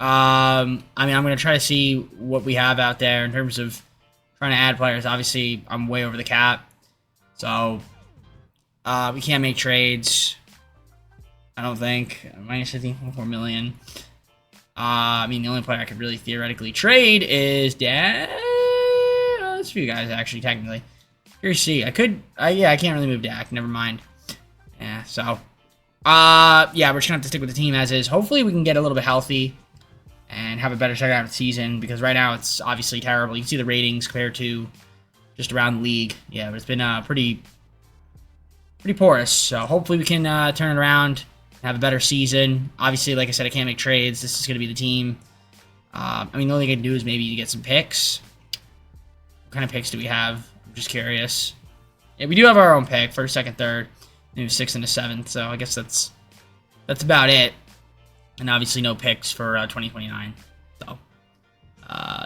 I mean, I'm going to try to see what we have out there in terms of trying to add players. Obviously, I'm way over the cap. So, we can't make trades. I don't think. Minus 15.4 million. I mean, the only player I could really theoretically trade is Dak. There's a few guys, actually, technically. Here's C. I could... yeah, I can't really move Dak. Never mind. Yeah, so... yeah, we're just going to have to stick with the team as is. Hopefully, we can get a little bit healthy and have a better second half of the season, because right now it's obviously terrible. You can see the ratings compared to just around the league. Yeah, but it's been pretty porous. So hopefully we can turn it around and have a better season. Obviously, like I said, I can't make trades. This is going to be the team. I mean, the only thing I can do is maybe get some picks. What kind of picks do we have? I'm just curious. Yeah, we do have our own pick, first, second, third, maybe 6th and a 7th. So I guess that's about it. And obviously no picks for 2029. So,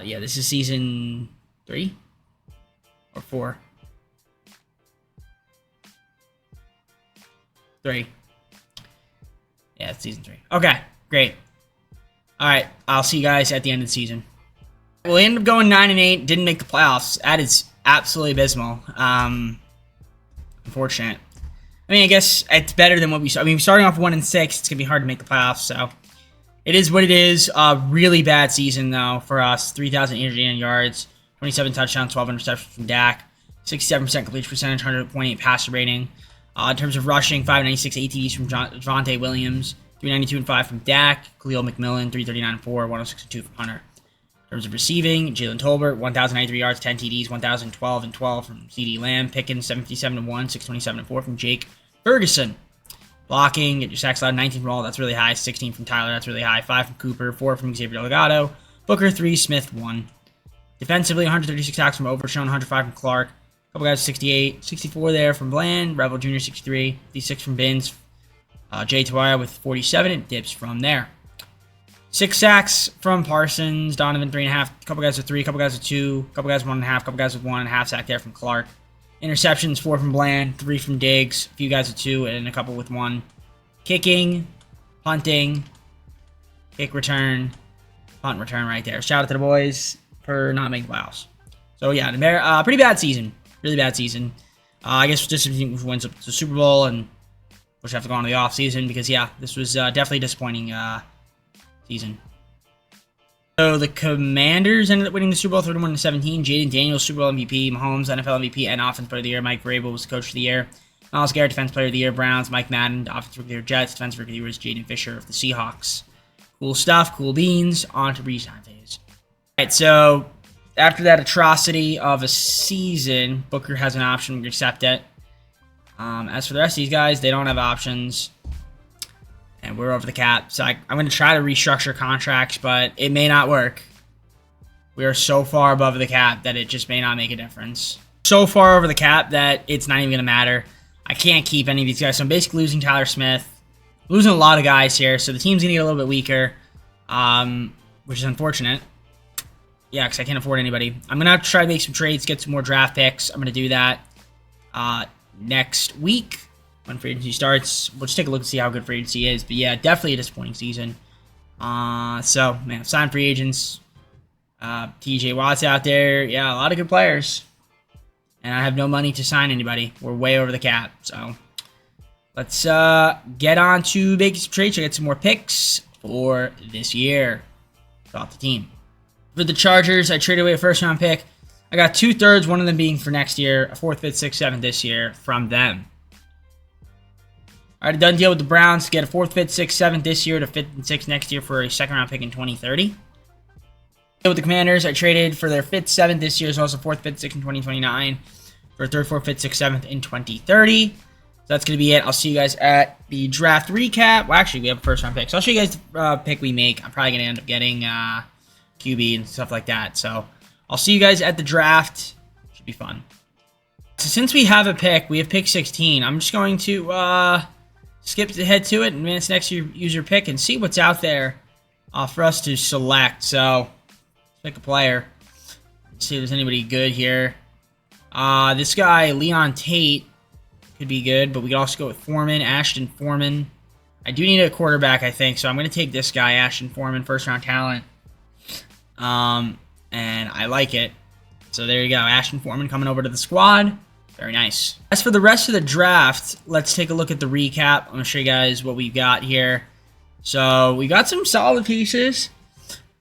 yeah, this is season 3 or 4. 3. Yeah, it's season 3. Okay, great. All right, I'll see you guys at the end of the season. We ended up going 9-8. Didn't make the playoffs. That is absolutely abysmal. Unfortunate. I mean, I guess it's better than what we saw. I mean, starting off 1-6, it's gonna be hard to make the playoffs. So it is what it is. Really bad season though for us. 3,889 yards, 27 touchdowns, 12 interceptions from Dak, 67% completion percentage, 100.8 passer rating. In terms of rushing, 596 ATDs from Javonte Williams, 392 and 5 from Dak, Khalil McMillan, 339 and 4, 106 and 2 from Hunter. In terms of receiving, Jalen Tolbert, 1,093 yards, 10 TDs, 1,012 and 12 from CeeDee Lamb. Pickens, 77 and 1, 627 and 4 from Jake Ferguson. Blocking, get your sacks allowed, 19 from All, that's really high. 16 from Tyler, that's really high. 5 from Cooper, 4 from Xavier Delgado. Booker, 3, Smith, 1. Defensively, 136 tackles from Overshown, 105 from Clark. A couple guys, 68, 64 there from Bland. Rebel Jr., 63, 56 from Bins. Jay Tawaya with 47, and dips from there. 6 sacks from Parsons, Donovan 3.5, a couple guys with 3, a couple guys with 2, a couple guys with 1.5, a couple guys with 1.5 sack there from Clark. Interceptions, 4 from Bland, 3 from Diggs, a few guys with 2, and a couple with 1. Kicking, punting, kick return, punt return right there. Shout out to the boys for not making the playoffs. So yeah, pretty bad season, really bad season. I guess just if you wins the Super Bowl, and we'll have to go on to the off season because yeah, this was definitely a disappointing season. So the Commanders ended up winning the Super Bowl 31-17. Jaden Daniels, Super Bowl MVP. Mahomes, NFL MVP and Offensive Player of the Year. Mike Vrabel was Coach of the Year. Myles Garrett, Defensive Player of the Year. Browns. Mike Madden, Offensive Rookie of the Year. Jets. Defensive Rookie of the Year was Jaden Fisher of the Seahawks. Cool stuff. Cool beans. On to re-sign phase. Alright, so after that atrocity of a season, Booker has an option. We accept it. As for the rest of these guys, they don't have options. And we're over the cap. So I'm going to try to restructure contracts, but it may not work. We are so far above the cap that it just may not make a difference. So far over the cap that it's not even going to matter. I can't keep any of these guys. So I'm basically losing Tyler Smith. Losing a lot of guys here. So the team's going to get a little bit weaker, which is unfortunate. Yeah, because I can't afford anybody. I'm going to have to try to make some trades, get some more draft picks. I'm going to do that next week. When free agency starts, we'll just take a look and see how good free agency is. But yeah, definitely a disappointing season. So, man, signed free agents. TJ Watt's out there. Yeah, a lot of good players. And I have no money to sign anybody. We're way over the cap. So, let's get on to making some trades. I get some more picks for this year. Off the team. For the Chargers, I traded away a first-round pick. I got 2/3, one of them being for next year, a 4th, 5th, 6th, 7th this year from them. Alright, done deal with the Browns to get a 4th, 5th, 6th, 7th this year to 5th and 6th next year for a second-round pick in 2030. Deal with the Commanders, I traded for their 5th, 7th this year, as well as a 4th, 5th, 6th in 2029 for a 3rd, 4th, 5th, 6th, 7th in 2030. So that's going to be it. I'll see you guys at the draft recap. Well, actually, we have a first-round pick. So I'll show you guys the pick we make. I'm probably going to end up getting QB and stuff like that. So I'll see you guys at the draft. Should be fun. So since we have a pick, we have pick 16. I'm just going to skip ahead to it and advance next user pick and see what's out there for us to select. So, pick a player. Let's see if there's anybody good here. This guy, Leon Tate, could be good, but we could also go with Foreman, Ashton Foreman. I do need a quarterback, I think, so I'm going to take this guy, Ashton Foreman, first-round talent. And I like it. So there you go, Ashton Foreman coming over to the squad. Very nice. As for the rest of the draft, let's take a look at the recap. I'm going to show you guys what we've got here. So, we got some solid pieces.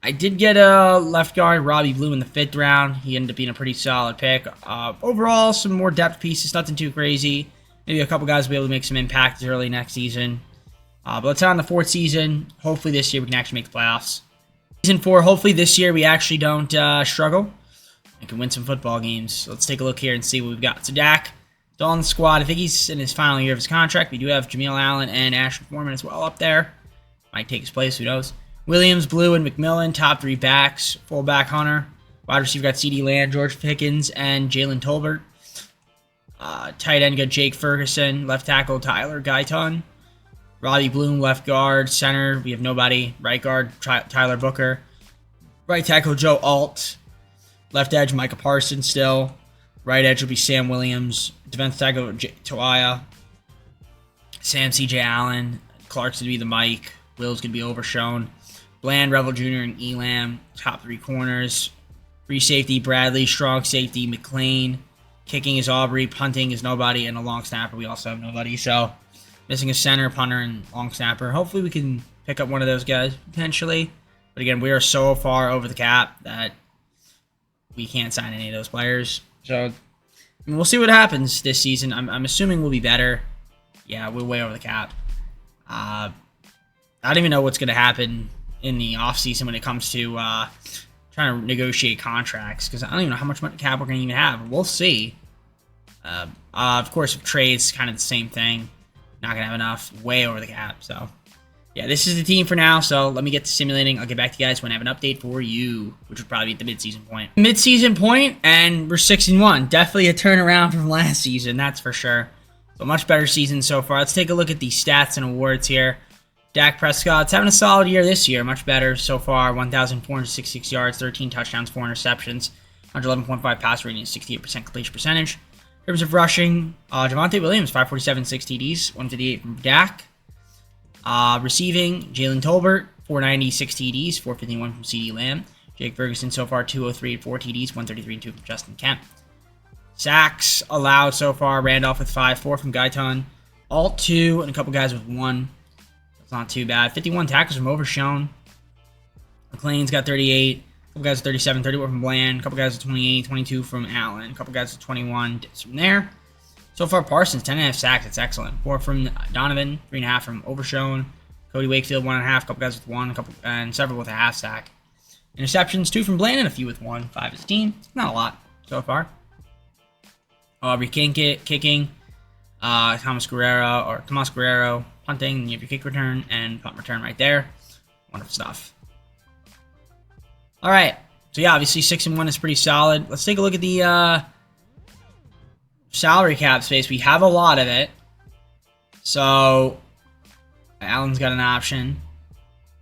I did get a left guard, Robbie Blue, in the 5th round. He ended up being a pretty solid pick. Overall, some more depth pieces, nothing too crazy. Maybe a couple guys will be able to make some impact early next season. But let's head on the 4th season. Hopefully this year we can actually make the playoffs. Season 4, hopefully this year we actually don't struggle. And can win some football games. So let's take a look here and see what we've got. So Dak, still on the squad. I think he's in his final year of his contract. We do have Jameel Allen and Ashton Foreman as well up there. Might take his place, who knows. Williams, Blue, and McMillan, top 3 backs. Fullback Hunter. Wide receiver got CeeDee Lamb, George Pickens, and Jalen Tolbert. Tight end got Jake Ferguson. Left tackle Tyler Guyton. Robbie Bloom, left guard. Center, we have nobody. Right guard, Tyler Booker. Right tackle Joe Alt. Left edge, Micah Parsons still. Right edge will be Sam Williams. Defensive tackle, Toia. Sam C.J. Allen. Clark's going to be the Mike. Will's going to be overshown. Bland, Revel Jr., and Elam. Top 3 corners. Free safety, Bradley. Strong safety, McLean. Kicking is Aubrey. Punting is nobody. And a long snapper, we also have nobody. So, missing a center, punter, and long snapper. Hopefully we can pick up one of those guys, potentially. But again, we are so far over the cap that we can't sign any of those players. So, I mean, we'll see what happens this season. I'm assuming we'll be better. Yeah, we're way over the cap. I don't even know what's going to happen in the offseason when it comes to trying to negotiate contracts, because I don't even know how much money cap we're going to even have. We'll see. Of course, if trades, kind of the same thing. Not going to have enough. Way over the cap. So, yeah, this is the team for now. So, let me get to simulating. I'll get back to you guys when I have an update for you, which would probably be at the midseason point. Midseason point, and we're 6-1. Definitely a turnaround from last season, that's for sure. So, much better season so far. Let's take a look at the stats and awards here. Dak Prescott's having a solid year this year. Much better so far. 1,466 yards, 13 touchdowns, 4 interceptions, 111.5 pass rating, 68% completion percentage. In terms of rushing, Javonte Williams, 547, 6 TDs, 158 from Dak. Receiving, Jalen Tolbert, 490, 6 TDs, 451 from CeeDee Lamb. Jake Ferguson so far, 203, 4 TDs, 133 and 2 from Justin Kemp. Sacks allowed so far, Randolph with 5, 4 from Guyton. Alt 2, and a couple guys with 1. That's not too bad. 51 tackles from Overshown. McLean's got 38. A couple guys at 37, 31 from Bland. A couple guys at 28, 22 from Allen. A couple guys at 21 from there. So far, Parsons, 10.5 sacks. That's excellent. 4 from Donovan, 3.5 from Overshone. Cody Wakefield, 1.5. A couple guys with 1, and several with a half sack. Interceptions, 2 from Bland and a few with 1. 5 as a team. Not a lot so far. Aubrey kicking. Tomas Guerrero punting. And you have your kick return and punt return right there. Wonderful stuff. All right. So yeah, obviously 6-1 is pretty solid. Let's take a look at the salary cap space. We have a lot of it. So Allen's got an option.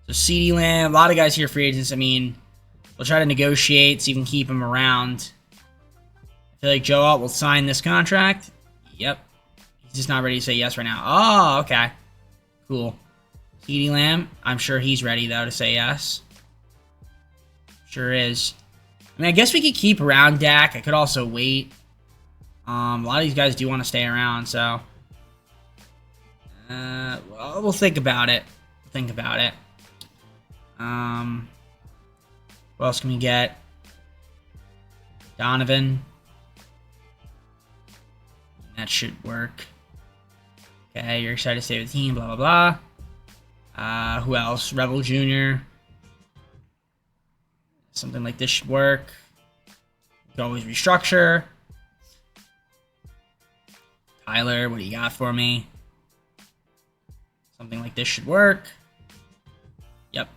So CeeDee Lamb, a lot of guys here free agents. I mean, we'll try to negotiate, see if we can keep him around. I feel like Joe Alt will sign this contract. Yep. He's just not ready to say yes right now. Oh, okay. Cool. CeeDee Lamb, I'm sure he's ready, though, to say yes. Sure is. I mean, I guess we could keep around Dak. I could also wait. A lot of these guys do want to stay around, so... well, we'll think about it. What else can we get? Donovan. That should work. Okay, you're excited to stay with the team, blah, blah, blah. Who else? Rebel Jr. Something like this should work. You can always restructure. Tyler, what do you got for me? Something like this should work. Yep.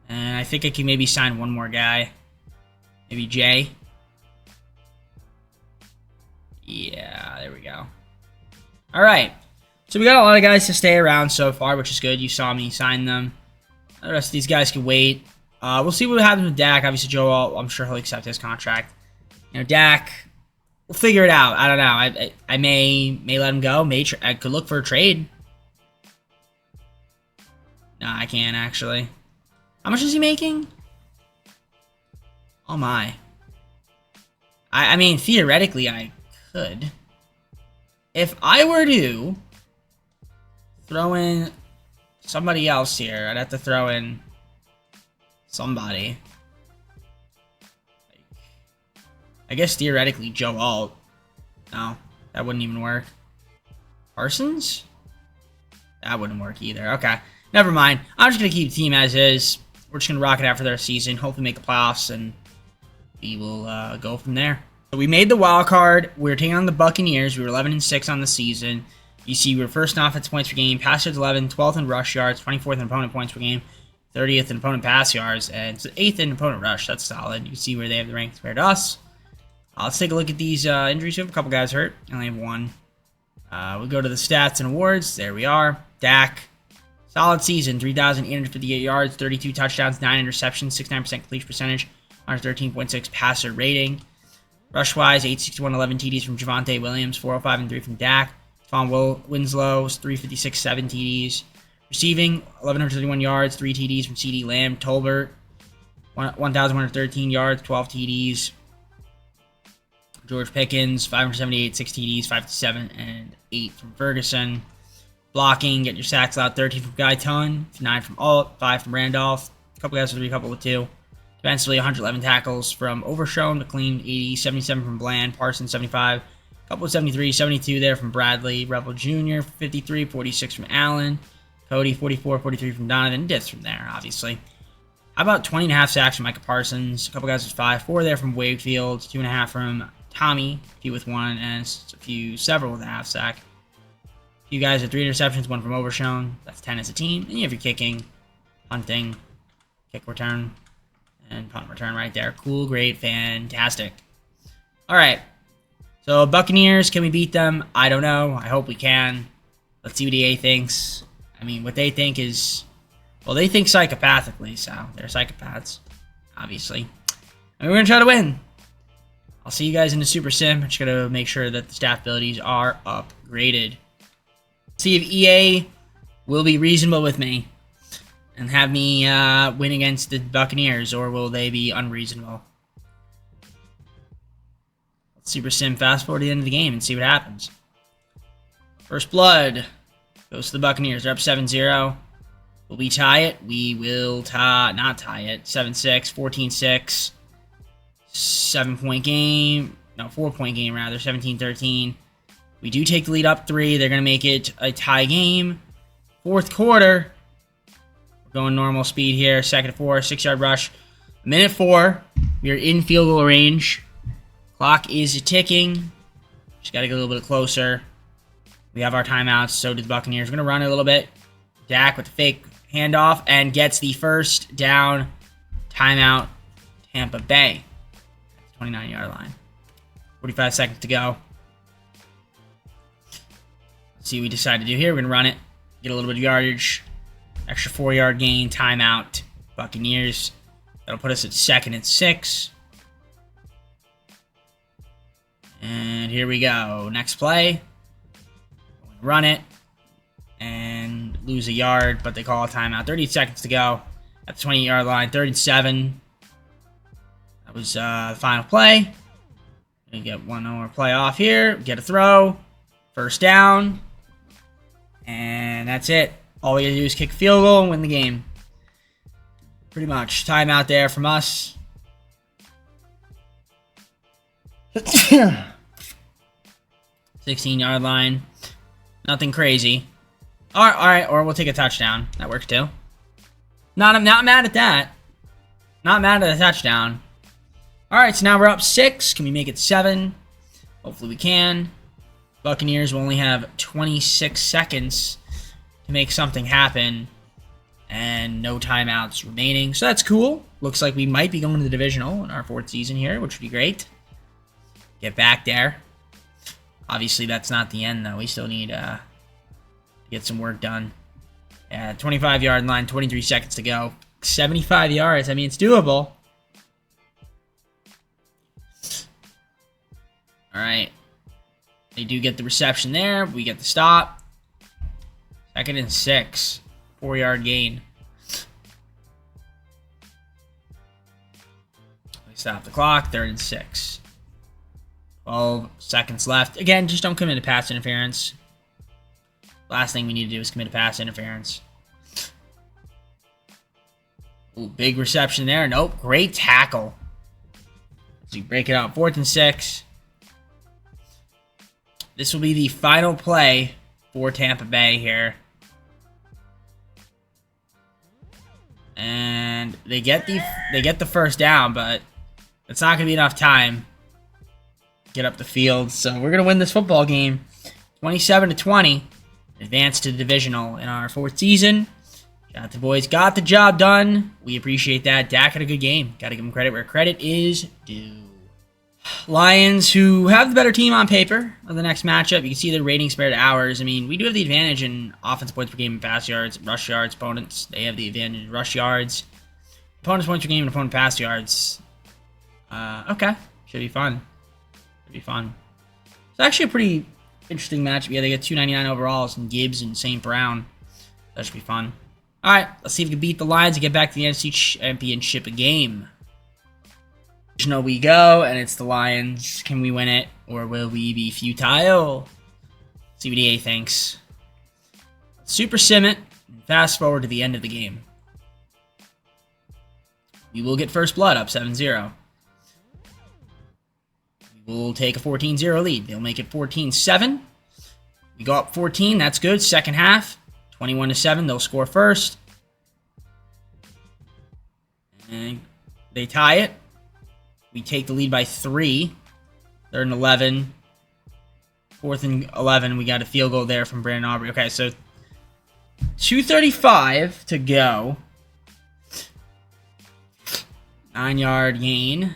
And I think I can maybe sign one more guy. Maybe Jay. Yeah, there we go. All right. So we got a lot of guys to stay around so far, which is good. You saw me sign them. The rest of these guys can wait. We'll see what happens with Dak. Obviously, Joe, I'm sure he'll accept his contract. You know, Dak, we'll figure it out. I don't know. I may let him go. I could look for a trade. No, I can't, actually. How much is he making? Oh, my. I mean, theoretically, I could. If I were to throw in somebody else here, I'd have to throw in somebody. I guess theoretically Joe Alt. No, that wouldn't even work. Parsons? That wouldn't work either. Okay, never mind. I'm just going to keep the team as is. We're just going to rock it out for their season. Hopefully make the playoffs, and we will go from there. So we made the wild card. We were taking on the Buccaneers. We were 11-6 on the season. You see, we were first in offense points per game, pass yards 11, 12th in rush yards, 24th in opponent points per game, 30th in opponent pass yards, and 8th in opponent rush. That's solid. You can see where they have the rank compared to us. Let's take a look at these injuries. We have a couple guys hurt. I only have one. We'll go to the stats and awards. There we are. Dak, solid season, 3,858 yards, 32 touchdowns, 9 interceptions, 69% completion percentage, 113.6 passer rating. Rush-wise, 861, 11 TDs from Javonte Williams, 405 and 3 from Dak. Von Winslow, 356, 7 TDs. Receiving, 1,131 yards, 3 TDs from CeeDee Lamb. Tolbert, 1,113 yards, 12 TDs. George Pickens, 578, 6 TDs, 557, and 8 from Ferguson. Blocking, get your sacks out, 13 from Guy Tun, 9 from Alt, 5 from Randolph. A couple guys with 3, a couple with 2. Defensively, 111 tackles from Overshone, McLean 80, 77 from Bland, Parsons 75, a couple of 73, 72 there from Bradley, Rebel Jr. 53, 46 from Allen, Cody 44, 43 from Donovan, deaths from there, obviously. How about 20.5 sacks from Micah Parsons, a couple guys with 5, 4 there from Wakefield, 2.5 from Tommy, a few with 1, and several with a half sack. A few guys with 3 interceptions, 1 from Overshone, that's 10 as a team, and you have your kicking, punting, kick return, and punt return right there. Cool, great, fantastic. All right. So, Buccaneers, can we beat them? I don't know. I hope we can. Let's see what EA thinks. I mean, what they think is... Well, they think psychopathically, so they're psychopaths, obviously. And we're going to try to win. I'll see you guys in the Super Sim. I'm just going to make sure that the staff abilities are upgraded. See if EA will be reasonable with me and have me win against the Buccaneers, or will they be unreasonable? Let's Super Sim fast forward to the end of the game and see what happens. First blood goes to the Buccaneers. They're up 7-0. Will we tie it? We will not tie it. 7-6, 14-6. 7-point game. No, 4-point game rather. 17-13. We do take the lead up 3. They're going to make it a tie game. Fourth quarter. We're going normal speed here. 2nd and 4. 6-yard rush. Minute 4. We are in field goal range. Clock is ticking. Just got to get a little bit closer. We have our timeouts. So do the Buccaneers. We're going to run it a little bit. Dak with the fake handoff and gets the first down. Timeout. Tampa Bay. 29-yard line. 45 seconds to go. Let's see what we decide to do here. We're going to run it. Get a little bit of yardage. Extra 4-yard gain. Timeout. Buccaneers. That'll put us at 2nd and 6. And here we go. Next play. Run it. And lose a yard, but they call a timeout. 30 seconds to go at the 20-yard line. 3rd and 7. That was the final play. We get one more play off here. Get a throw. First down. And that's it. All we gotta do is kick a field goal and win the game. Pretty much. Timeout there from us. 16-yard line. Nothing crazy. All right, or we'll take a touchdown. That works too. I'm not mad at that. Not mad at the touchdown. All right, so now we're up 6. Can we make it 7? Hopefully we can. Buccaneers will only have 26 seconds to make something happen. And no timeouts remaining. So that's cool. Looks like we might be going to the divisional in our 4th season here, which would be great. Get back there. Obviously, that's not the end, though. We still need to get some work done. Yeah, 25-yard line, 23 seconds to go. 75 yards. I mean, it's doable. All right. They do get the reception there. We get the stop. 2nd and 6. 4-yard gain. We stop the clock. 3rd and 6. 12 seconds left. Again, just don't commit to pass interference. Last thing we need to do is commit to pass interference. Ooh, big reception there. Nope. Great tackle. So you break it out. 4th and 6. This will be the final play for Tampa Bay here. And they get the first down, but it's not going to be enough time to get up the field. So we're going to win this football game 27-20. Advance to the divisional in our 4th season. Shout out to the boys. Got the job done. We appreciate that. Dak had a good game. Got to give him credit where credit is due. Lions, who have the better team on paper of the next matchup. You can see the ratings compared to ours. I mean, we do have the advantage in offense points per game and pass yards, rush yards. Opponents, they have the advantage in rush yards. Opponents points per game and opponent pass yards. Okay. Should be fun. Should be fun. It's actually a pretty interesting matchup. Yeah, they get 299 overalls and Gibbs and St. Brown. That should be fun. All right, let's see if we can beat the Lions and get back to the NFC Championship game. Divisional we go, and it's the Lions. Can we win it, or will we be futile? See what EA thinks. Super sim it, and fast forward to the end of the game. We will get first blood up 7-0. We will take a 14-0 lead. They'll make it 14-7. We go up 14, that's good. Second half, 21-7, they'll score first. And they tie it. We take the lead by 3. 3rd and 11. 4th and 11. We got a field goal there from Brandon Aubrey. Okay, so 2:35 to go. 9-yard gain.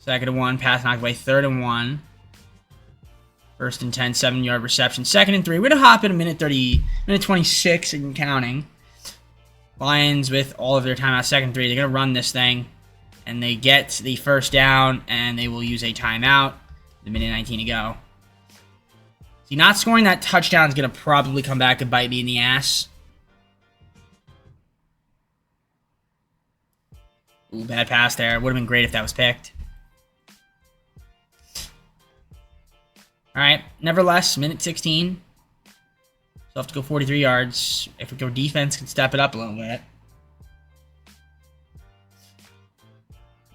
2nd and 1. Pass knocked away. 3rd and 1. 1st and 10. 7-yard reception. 2nd and 3. We're going to hop in a minute 26 and counting. Lions with all of their timeouts. 2nd and 3. They're going to run this thing. And they get the first down, and they will use a timeout. The minute 19 to go. See, not scoring that touchdown is going to probably come back to bite me in the ass. Ooh, bad pass there. Would have been great if that was picked. All right, nevertheless, minute 16. So have to go 43 yards. If we go defense, can step it up a little bit.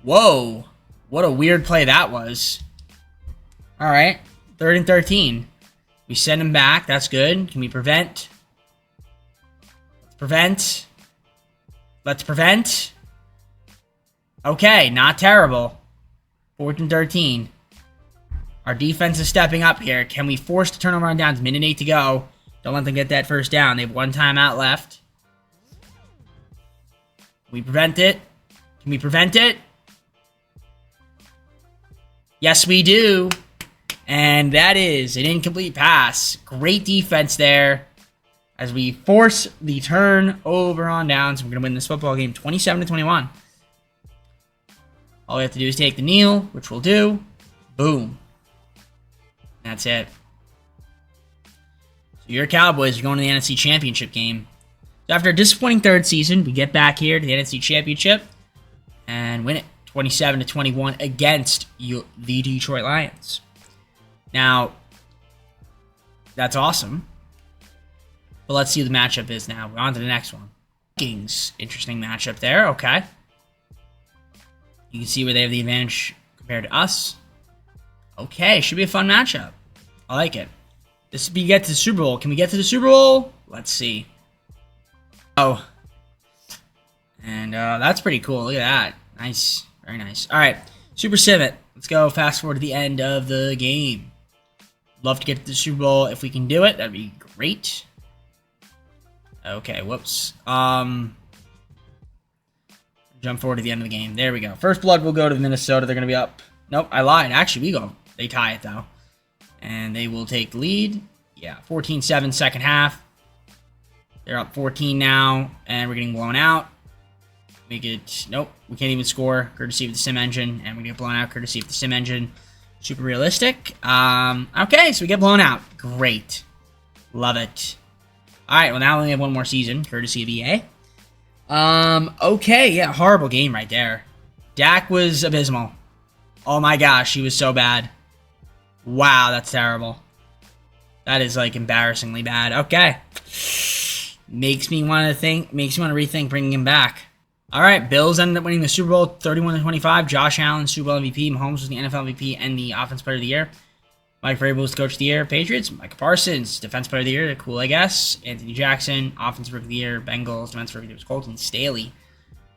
Whoa. What a weird play that was. All right. 3rd and 13. We send him back. That's good. Can we prevent? Let's prevent. Let's prevent. Okay, not terrible. 4th and 13. Our defense is stepping up here. Can we force the turnover on downs? Minute 8 to go. Don't let them get that first down. They have 1 timeout left. Can we prevent it? Can we prevent it? Yes, we do. And that is an incomplete pass. Great defense there as we force the turnover on downs. We're going to win this football game 27-21. All we have to do is take the kneel, which we'll do. Boom. That's it. So your Cowboys are going to the NFC Championship game. So after a disappointing 3rd season, we get back here to the NFC Championship and win it 27-21 against the Detroit Lions. Now, that's awesome. But let's see what the matchup is now. We're on to the next one. Vikings, interesting matchup there. Okay. You can see where they have the advantage compared to us. Okay, should be a fun matchup. I like it. This would be get to the Super Bowl. Can we get to the Super Bowl? Let's see. Oh. And that's pretty cool. Look at that. Nice. Very nice. All right. Super Civet. Let's go fast forward to the end of the game. Love to get to the Super Bowl. If we can do it, that'd be great. Okay, whoops. Jump forward to the end of the game. There we go. First blood will go to Minnesota. They're going to be up. Nope, I lied. Actually, we go. They tie it, though. And they will take the lead. Yeah, 14-7 second half. They're up 14 now, and we're getting blown out. We get... Nope, we can't even score, courtesy of the sim engine. And we get blown out, courtesy of the sim engine. Super realistic. Okay, so we get blown out. Great. Love it. All right, well, now we only have 1 more season, courtesy of EA. Okay, yeah, horrible game right there. Dak was abysmal. Oh my gosh, he was so bad. Wow, that's terrible. That is, like, embarrassingly bad. Okay. Makes me want to rethink bringing him back. All right, Bills ended up winning the Super Bowl 31-25. Josh Allen, Super Bowl MVP. Mahomes was the NFL MVP and the Offense Player of the Year. Mike Vrabel was the Coach of the Year. Patriots, Micah Parsons, Defense Player of the Year. Cool, I guess. Anthony Jackson, Offensive Rookie of the Year. Bengals, Defensive Rookie of the Year was Colton Staley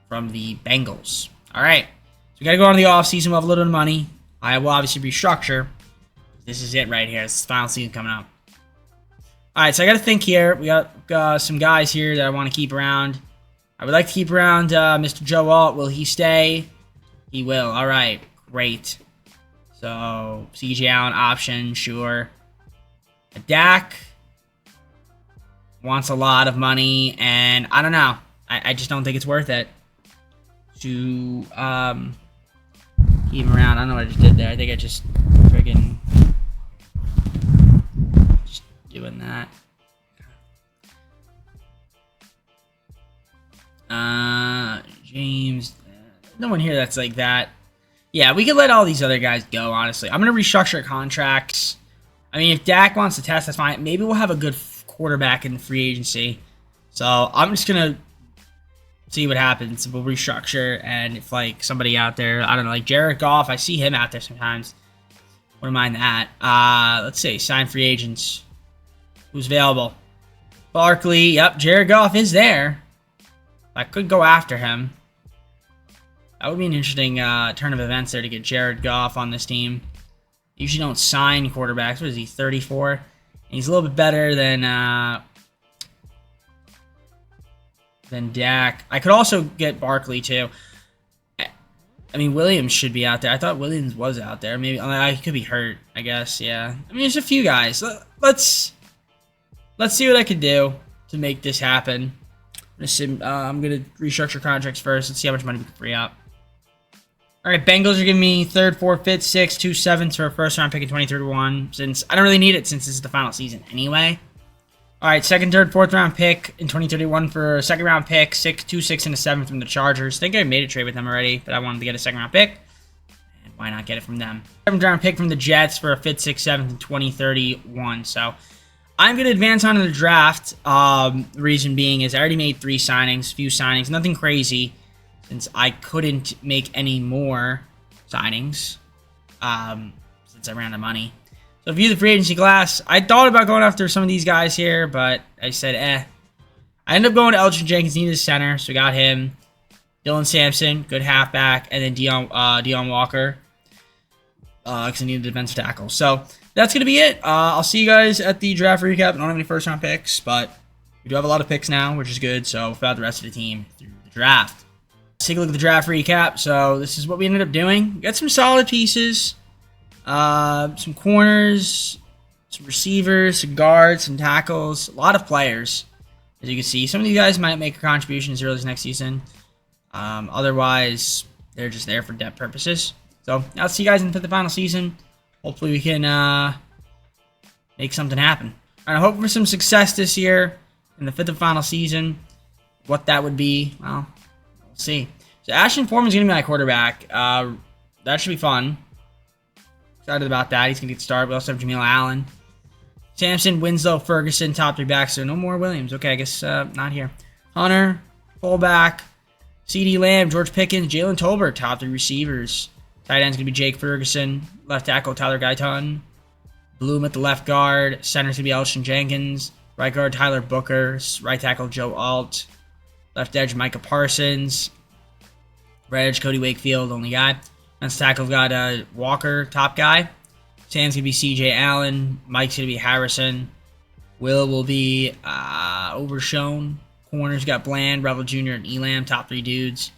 from the Bengals. All right, so we got to go on to the offseason. We'll have a little bit of money. I will obviously restructure. This is it right here. This is the final season coming up. All right, so I got to think here. We got some guys here that I want to keep around. I would like to keep around Mr. Joe Alt. Will he stay? He will. All right, great. So, C.J. Allen option, sure. Dak wants a lot of money, and I don't know. I just don't think it's worth it to keep him around. I don't know what I just did there. I think I just friggin' just doing that. James, no one here that's like that. Yeah, we could let all these other guys go, honestly. I'm going to restructure contracts. I mean, if Dak wants to test, that's fine. Maybe we'll have a good quarterback in free agency. So I'm just going to see what happens. We'll restructure, and if, like, somebody out there, I don't know, like Jared Goff, I see him out there sometimes. Wouldn't mind that. Let's see, sign free agents. Who's available? Barkley, yep, Jared Goff is there. I could go after him. That would be an interesting turn of events there to get Jared Goff on this team. Usually don't sign quarterbacks. What is he, 34? And he's a little bit better than Dak. I could also get Barkley, too. I mean, Williams should be out there. I thought Williams was out there. Maybe he could be hurt, I guess, yeah. I mean, there's a few guys. Let's see what I can do to make this happen. I'm going to restructure contracts first. Let's see how much money we can free up. All right, Bengals are giving me 3rd, 4th, 5th, 6th, 2 7s for a first-round pick in 2031, since I don't really need it since this is the final season anyway. All right, 2nd, 3rd, 4th-round pick in 2031 for a second-round pick, 2, 6, and a 7 from the Chargers. I think I made a trade with them already, but I wanted to get a second-round pick, and why not get it from them? 7th-round pick from the Jets for a 5th, 6th, 7th, and 2031. So I'm going to advance on to the draft. Reason being is I already made few signings, nothing crazy, since I couldn't make any more signings, since I ran out of money. So view the free agency class. I thought about going after some of these guys here, but I said, I ended up going to Elgin Jenkins, needed a center, so we got him. Dylan Sampson, good halfback, and then Dion Walker, because I needed a defensive tackle. So that's going to be it. I'll see you guys at the draft recap. I don't have any first-round picks, but we do have a lot of picks now, which is good. So about the rest of the team through the draft. Let's take a look at the draft recap. So this is what we ended up doing. We got some solid pieces, some corners, some receivers, some guards, some tackles, a lot of players. As you can see, some of these guys might make a contribution as early as next season. Otherwise, they're just there for depth purposes. So I'll see you guys in the final season. Hopefully we can make something happen. All right, I hope for some success this year in the fifth and final season. What that would be, well, we'll see. So Ashton Foreman's going to be my quarterback. That should be fun. Excited about that. He's going to get started. We also have Jameel Allen. Sampson, Winslow, Ferguson, top 3 backs. So no more Williams. Okay, I guess not here. Hunter, fullback. CeeDee Lamb, George Pickens, Jalen Tolbert, top 3 receivers. Tight end's going to be Jake Ferguson. Left tackle, Tyler Guyton. Bloom at the left guard. Center's going to be Elgin Jenkins. Right guard, Tyler Booker. Right tackle, Joe Alt. Left edge, Micah Parsons. Right edge, Cody Wakefield, only guy. Defensive tackle, we've got Walker, top guy. Sam's going to be CJ Allen. Mike's going to be Harrison. Will be Overshown. Corners got Bland, Rebel Jr., and Elam, top 3 dudes.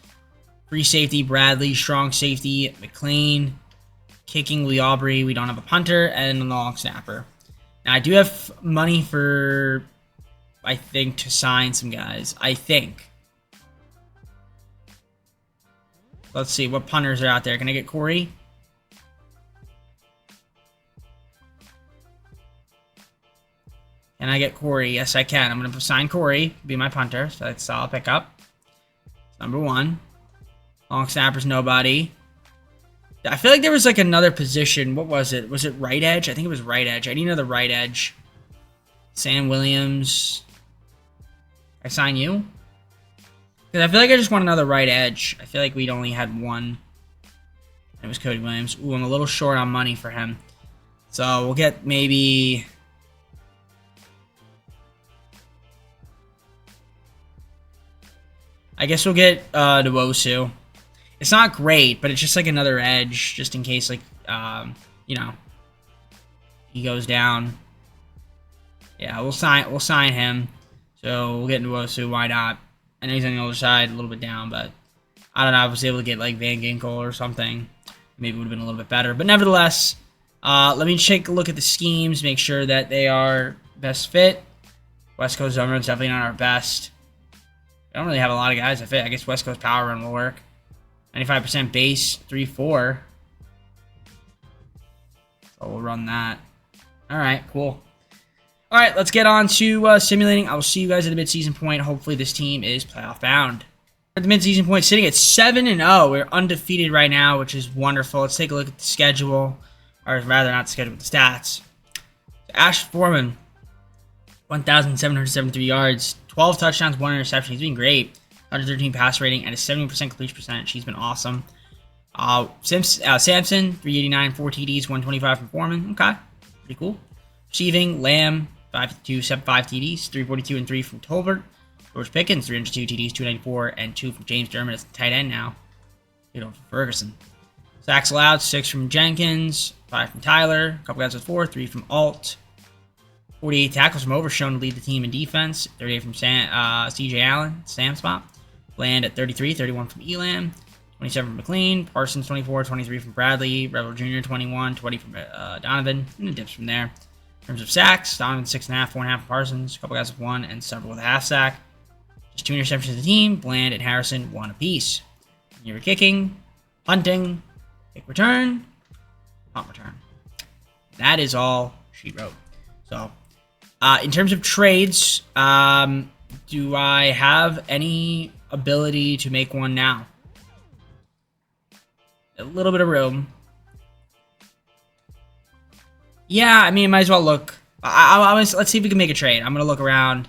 Free safety, Bradley. Strong safety, McLean. Kicking, Lee Aubrey. We don't have a punter. And a long snapper. Now, I do have money for, I think, to sign some guys. I think. Let's see, what punters are out there? Can I get Corey? Can I get Corey? Yes, I can. I'm going to sign Corey. Be my punter. So that's all I'll pick up. Number 1. Long snapper's nobody. I feel like there was like another position. What was it? Was it right edge? I think it was right edge. I need another right edge. Sam Williams. I sign you? Because I feel like I just want another right edge. I feel like we'd only had one. It was Cody Williams. Ooh, I'm a little short on money for him. So we'll get maybe... I guess we'll get Nwosu. It's not great, but it's just like another edge, just in case, like, you know, he goes down. Yeah, we'll sign him. So we'll get Nwosu. Why not? I know he's on the other side, a little bit down, but I don't know. I was able to get like Van Ginkel or something. Maybe it would have been a little bit better, but nevertheless, let me take a look at the schemes, make sure that they are best fit. West Coast Zone Run's definitely not our best. I don't really have a lot of guys that fit. I guess West Coast Power Run will work. 95% base, 3-4. So we'll run that. All right, cool. All right, let's get on to simulating. I will see you guys at the midseason point. Hopefully this team is playoff bound. At the midseason point, sitting at 7-0. We're undefeated right now, which is wonderful. Let's take a look at the schedule. Or rather, not the schedule, but the stats. Ash Foreman, 1,773 yards. 12 touchdowns, 1 interception. He's doing great. 113 pass rating and a 70% completion percentage. He's been awesome. Sampson, 389, 4 TDs, 125 from Foreman. Okay, pretty cool. Receiving, Lamb, 552, 75 TDs, 342 and 3 from Tolbert. George Pickens, 302 TDs, 294 and 2 from James Dermott as the tight end now. Good from Ferguson. Sacks allowed, 6 from Jenkins, 5 from Tyler. A couple guys with 4, 3 from Alt. 48 tackles from Overshown to lead the team in defense. 38 from CJ Allen, Sam spot. Bland at 33, 31 from Elam. 27 from McLean. Parsons 24, 23 from Bradley. Rebel Jr. 21, 20 from Donovan. And the dips from there. In terms of sacks, Donovan 6.5, 4.5 from Parsons. A couple guys with 1 and several with a half sack. Just 2 interceptions to the team. Bland and Harrison 1 apiece. You're kicking, punting, kick return, punt return. That is all she wrote. So, in terms of trades, do I have any ability to make one now? A little bit of room. Yeah, I mean, might as well look Let's see if we can make a trade. I'm gonna look around.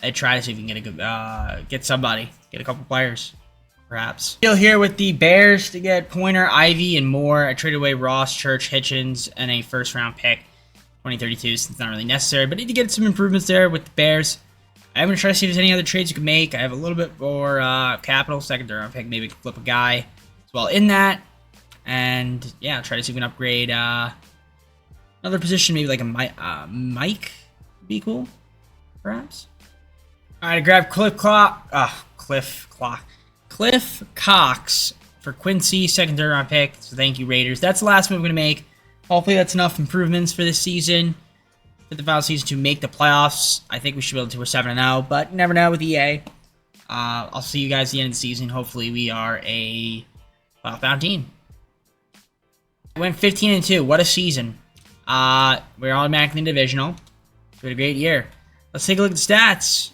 And try to see if we can get a good, get somebody, get a couple players, perhaps. Still here with the Bears to get Pointer, Ivy, and more. I traded away Ross, Church, Hitchens, and a first-round pick, 2032, since it's not really necessary. But I need to get some improvements there with the Bears. I'm gonna try to see if there's any other trades you can make. I have a little bit more capital, second-round pick. Maybe flip a guy as well in that. And yeah, try to see if we can upgrade another position, maybe like a Mike would be cool, perhaps. All right, I grabbed Cliff Cox for Quincy, second, third round pick. So thank you, Raiders. That's the last move I'm going to make. Hopefully that's enough improvements for this season, for the final season, to make the playoffs. I think we should be able to. We're 7-0, but you never know with EA. I'll see you guys at the end of the season. Hopefully we are a playoff-bound team. I went 15-2. What a season. We're automatically in divisional. We had a great year. Let's take a look at the stats.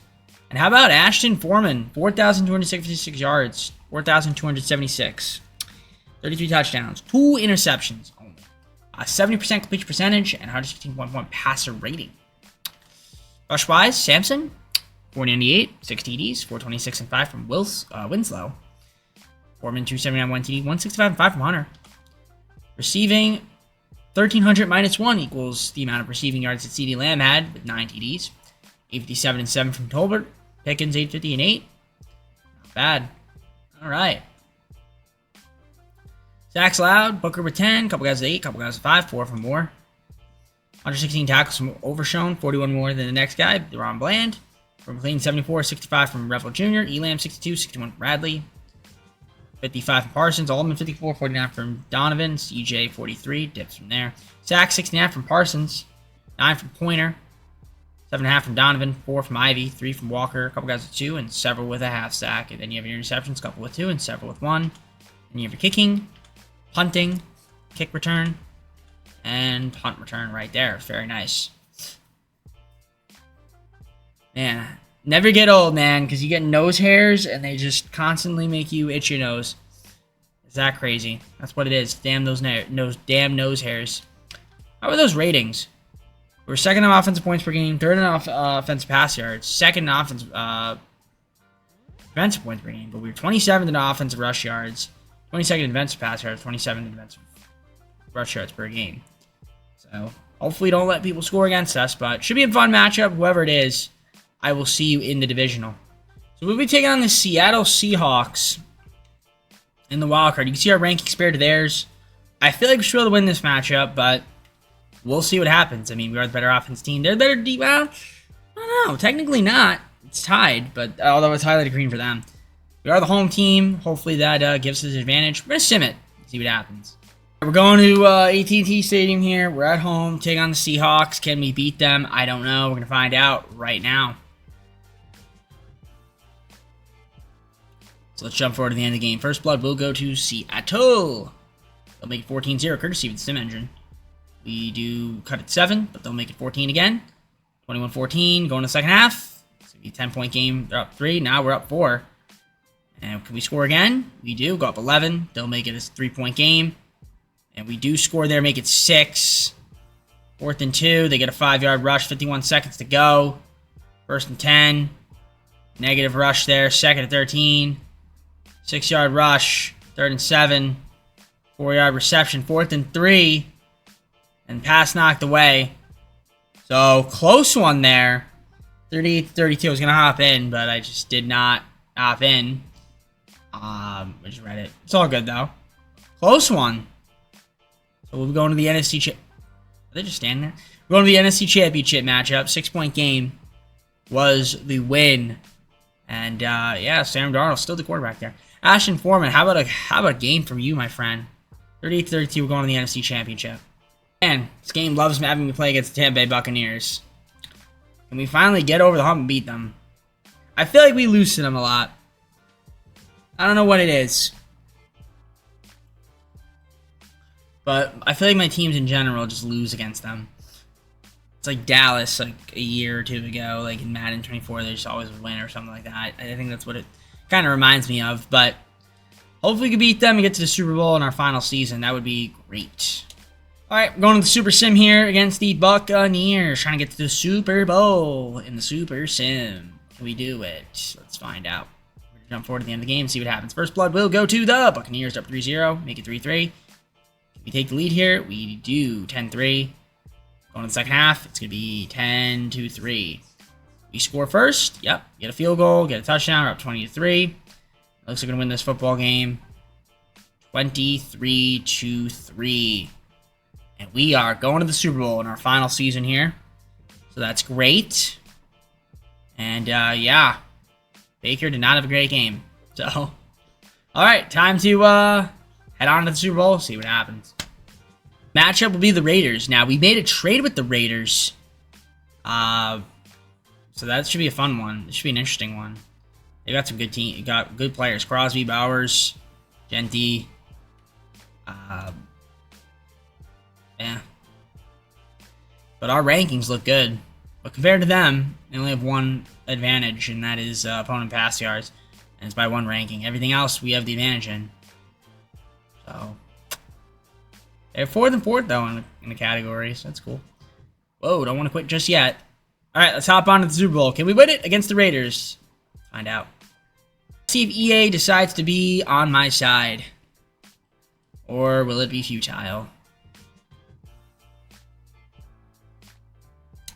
And how about Ashton Foreman? 4,266 yards, 4,276, 33 touchdowns, 2 interceptions only, 70% completion percentage, and 116.1 passer rating. Rush-wise, Samson, 498, 6 TDs, 426 and 5 from Winslow. Foreman, 279, 1 TD, 165 and 5 from Hunter. Receiving, 1,300 minus 1 equals the amount of receiving yards that CeeDee Lamb had with 9 TDs. 857 and 7 from Tolbert. Pickens 850 and 8. Not bad. All right. Sacks allowed. Booker with 10. Couple guys with 8. Couple guys with 5. 4 from Moore. 116 tackles from Overshown. 41 more than the next guy, Deron Bland. From McLean 74. 65 from Revel Jr. Elam 62. 61 from Bradley. 55 from Parsons. Altman 54. 49 from Donovan. CJ 43. Dips from there. Sacks 69 from Parsons. 9 from Pointer. 7.5 from Donovan, 4 from Ivy, 3 from Walker, a couple guys with 2, and several with a half sack. And then you have your interceptions, a couple with 2, and several with 1. And you have your kicking, punting, kick return, and punt return right there. Very nice. Man, never get old, man, because you get nose hairs, and they just constantly make you itch your nose. Is that crazy? That's what it is. Damn those damn nose hairs. How are those ratings? We're second in offensive points per game, third in offensive pass yards, second in offensive defensive points per game, but we were 27th in offensive rush yards, 22nd in defensive pass yards, 27th in defensive rush yards per game. So hopefully don't let people score against us, but should be a fun matchup. Whoever it is, I will see you in the divisional. So we'll be taking on the Seattle Seahawks in the wild card. You can see our rankings compared to theirs. I feel like we should be able to win this matchup, but we'll see what happens. I mean, we are the better offense team. They're the better deep. Well, I don't know. Technically not. It's tied, but although it's highlighted green for them. We are the home team. Hopefully that gives us an advantage. We're going to sim it. See what happens. We're going to AT&T Stadium here. We're at home. Take on the Seahawks. Can we beat them? I don't know. We're going to find out right now. So let's jump forward to the end of the game. First blood will go to Seattle. They'll make it 14-0, courtesy of the sim engine. We do cut it 7, but they'll make it 14 again. 21-14, going to the second half. It's going to be a 10-point game. They're up 3. Now we're up 4. And can we score again? We do. Go up 11. They'll make it a 3-point game. And we do score there, make it 6. 4th and 2. They get a 5-yard rush. 51 seconds to go. 1st and 10. Negative rush there. 2nd and 13. 6-yard rush. 3rd and 7. 4-yard reception. 4th and 3. And pass knocked away. So, close one there. 38-32. I was going to hop in, but I just did not hop in. I just read it. It's all good, though. Close one. So, we'll be going to the NFC... Are they just standing there? We're going to the NFC Championship matchup. 6-point game was the win. And, yeah, Sam Darnold still the quarterback there. Ashton Foreman, how about a game from you, my friend? 38-32, we're going to the NFC Championship. Man, this game loves having me play against the Tampa Bay Buccaneers. Can we finally get over the hump and beat them? I feel like we lose to them a lot. I don't know what it is. But I feel like my teams in general just lose against them. It's like Dallas, like a year or 2 ago, like in Madden 24, they just always would win or something like that. I think that's what it kind of reminds me of. But hopefully we can beat them and get to the Super Bowl in our final season. That would be great. All right, we're going to the Super Sim here against the Buccaneers, trying to get to the Super Bowl in the Super Sim. Can we do it? Let's find out. We're going to jump forward to the end of the game and see what happens. First blood will go to the Buccaneers, up 3-0. Make it 3-3. Can we take the lead here? We do. 10-3. Going to the second half, it's going to be 10-3. We score first. Yep. Get a field goal, get a touchdown. We're up 20-3. Looks like we're going to win this football game 23-3. And we are going to the Super Bowl in our final season here. So that's great. And, yeah. Baker did not have a great game. So, alright. Time to head on to the Super Bowl. See what happens. Matchup will be the Raiders. Now, we made a trade with the Raiders. So that should be a fun one. It should be an interesting one. They got some good team. Got good players. Crosby, Bowers, Genty. Yeah. But our rankings look good. But compared to them, they only have one advantage, and that is opponent pass yards. And it's by one ranking. Everything else we have the advantage in. So. They're 4th and 4th, though, in the category. So that's cool. Whoa, don't want to quit just yet. Alright, let's hop on to the Super Bowl. Can we win it against the Raiders? Let's find out. Let's see if EA decides to be on my side. Or will it be futile?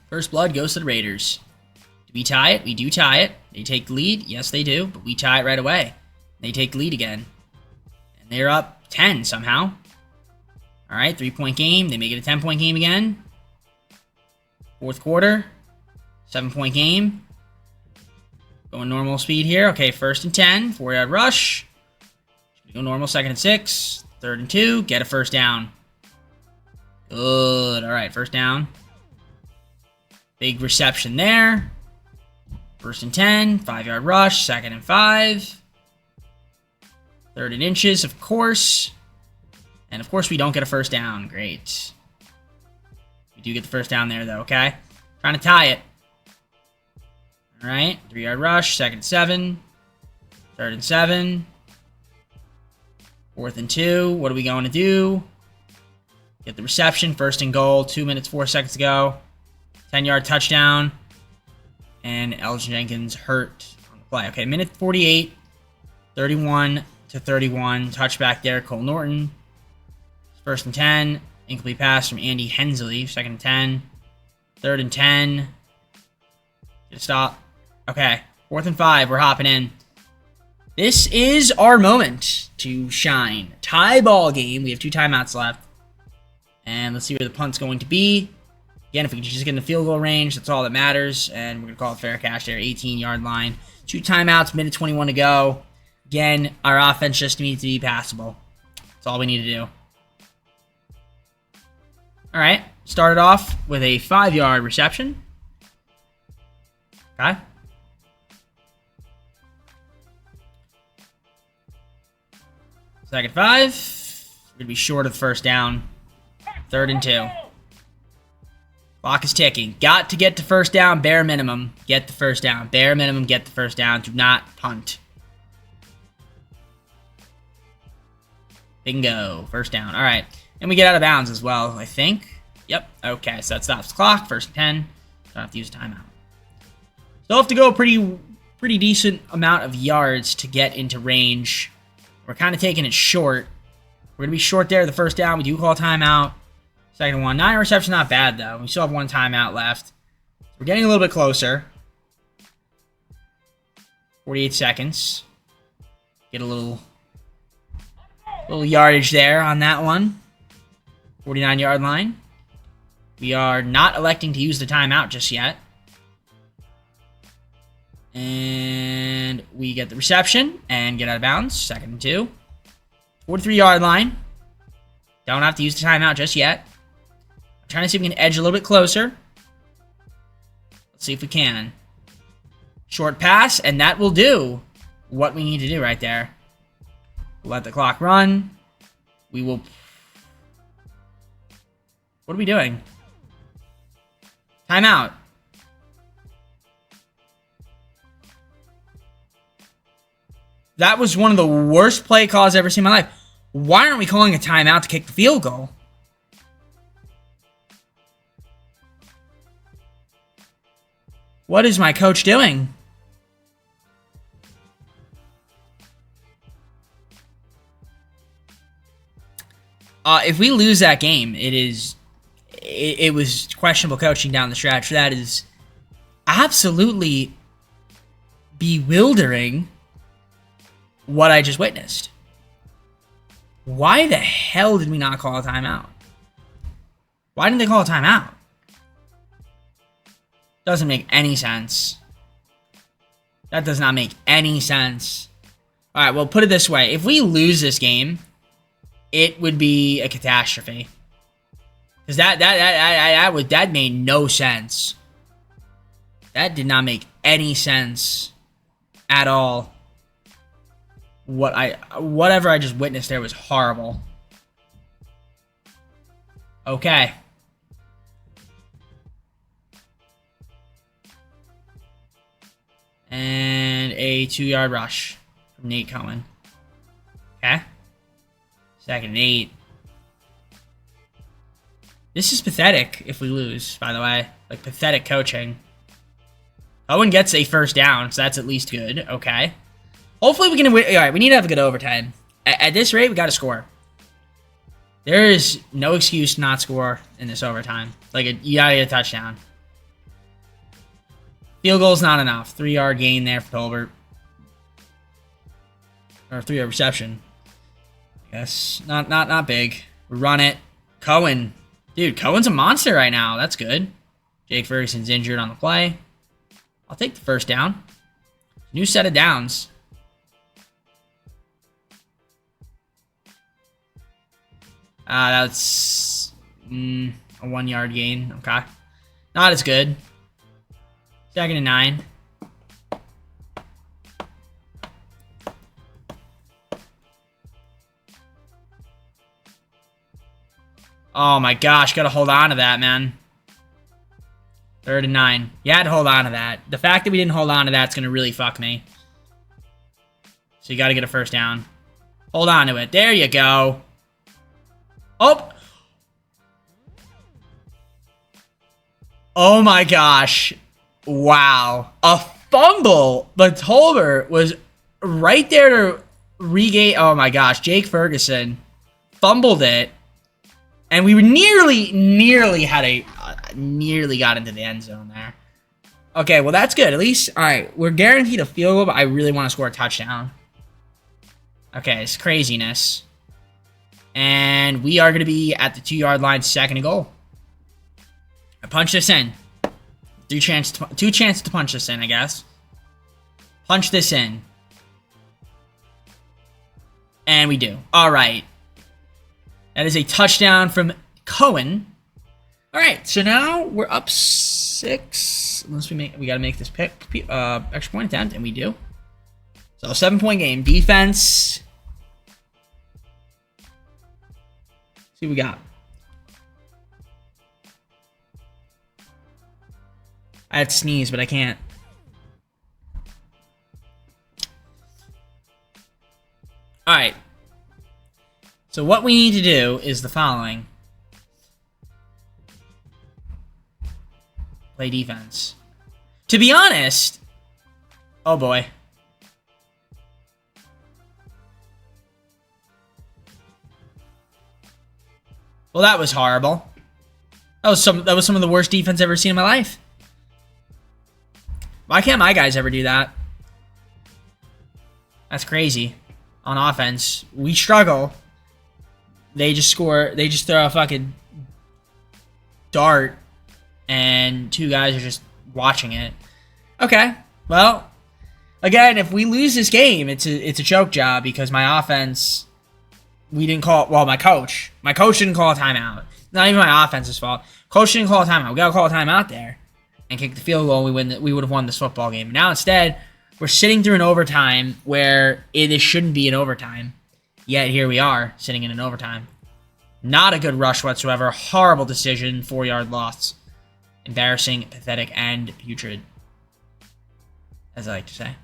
First blood goes to the Raiders. Do we tie it? We do tie it. They take the lead. Yes, they do. But we tie it right away. They take the lead again. And they're up 10 somehow. Alright, 3-point game. They make it a 10-point game again. Fourth quarter. 7-point game. Going normal speed here. Okay, 1st and 10. 4-yard rush. Go normal. 2nd and 6. 3rd and 2. Get a first down. Good. Alright, first down. Big reception there. 1st and 10. 5-yard rush. 2nd and 5. 3rd and inches, of course. And of course we don't get a first down. Great. We do get the first down there though, okay? Trying to tie it. Alright. 3-yard rush. 2nd and 7. 3rd and 7. 4th and 2. What are we going to do? Get the reception. 1st and goal. 2 minutes, 4 seconds to go. 10-yard touchdown. And Elgin Jenkins hurt on the play. Okay, minute 48. 31-31. Touchback there. Cole Norton. 1st and 10. Incomplete pass from Andy Hensley. 2nd and 10. 3rd and 10. Get a stop. Okay, 4th and 5. We're hopping in. This is our moment to shine. Tie ball game. We have 2 timeouts left. And let's see where the punt's going to be. Again, if we can just get in the field goal range, that's all that matters. And we're going to call it fair catch there. 18-yard line. 2 timeouts, minute 21 to go. Again, our offense just needs to be passable. That's all we need to do. All right. Started off with a 5-yard reception. Okay. Second 5. We're going to be short of the first down. 3rd and 2. Clock is ticking. Got to get to first down. Bare minimum. Get the first down. Bare minimum. Get the first down. Do not punt. Bingo. First down. All right. And we get out of bounds as well, I think. Yep. Okay. So that stops the clock. 1st and 10. Don't have to use a timeout. Still have to go a pretty decent amount of yards to get into range. We're kind of taking it short. We're going to be short there. The first down. We do call a timeout. Second one. 9 reception, not bad, though. We still have 1 timeout left. We're getting a little bit closer. 48 seconds. Get a little yardage there on that one. 49-yard line. We are not electing to use the timeout just yet. And we get the reception and get out of bounds. 2nd and 2. 43-yard line. Don't have to use the timeout just yet. I'm trying to see if we can edge a little bit closer. Let's see if we can. Short pass, and that will do what we need to do right there. We'll let the clock run. We will... What are we doing? Timeout. That was one of the worst play calls I've ever seen in my life. Why aren't we calling a timeout to kick the field goal? What is my coach doing? If we lose that game, it was questionable coaching down the stretch. That is absolutely bewildering what I just witnessed. Why the hell did we not call a timeout? Why didn't they call a timeout? Doesn't make any sense. That does not make any sense. All right, well, put it this way. If we lose this game, it would be a catastrophe. Because that made no sense. That did not make any sense at all. Whatever I just witnessed there was horrible. Okay. And a 2-yard rush from Nate Cohen. Okay. 2nd and 8. This is pathetic if we lose, by the way. Like, pathetic coaching. Owen gets a 1st down, so that's at least good. Okay. Hopefully we can win. All right, we need to have a good overtime. At this rate, we got to score. There is no excuse to not score in this overtime. Like, you got to get a touchdown. Field goal's not enough. 3-yard gain there for Tolbert. Or 3-yard reception. Yes, not big. We run it. Cohen. Dude, Cohen's a monster right now. That's good. Jake Ferguson's injured on the play. I'll take the 1st down. New set of downs. That's a 1-yard gain. Okay. Not as good. 2nd and 9. Oh my gosh, gotta hold on to that, man. 3rd and 9. You had to hold on to that. The fact that we didn't hold on to that's gonna really fuck me. So you gotta get a 1st down. Hold on to it. There you go. Oh! Oh my gosh. Wow. A fumble, but Tolbert was right there to regain. Oh my gosh. Jake Ferguson fumbled it. And we were nearly got into the end zone there. Okay, well, that's good. At least, all right, we're guaranteed a field goal, but I really want to score a touchdown. Okay, it's craziness. And we are going to be at the 2-yard line, 2nd and goal. I punch this in. Two chances to punch this in, I guess. Punch this in. And we do. All right. That is a touchdown from Cohen. All right, so now we're up 6. Unless we got to make this extra point attempt, and we do. So 7-point game. Defense. Let's see what we got. I had to sneeze, but I can't. All right. So what we need to do is the following. Play defense. To be honest... Oh boy. Well, that was horrible. That was some of the worst defense I've ever seen in my life. Why can't my guys ever do that? That's crazy. On offense, we struggle. They just score. They just throw a fucking dart, and 2 guys are just watching it. Okay, well, again, if we lose this game, it's a choke job because my offense, we didn't call. Well, my coach didn't call a timeout. Not even my offense's fault. Coach didn't call a timeout. We gotta call a timeout there and kick the field goal. We would have won this football game. Now instead, we're sitting through an overtime where it shouldn't be an overtime. Yet here we are, sitting in an overtime. Not a good rush whatsoever. Horrible decision. 4-yard loss. Embarrassing, pathetic, and putrid. As I like to say.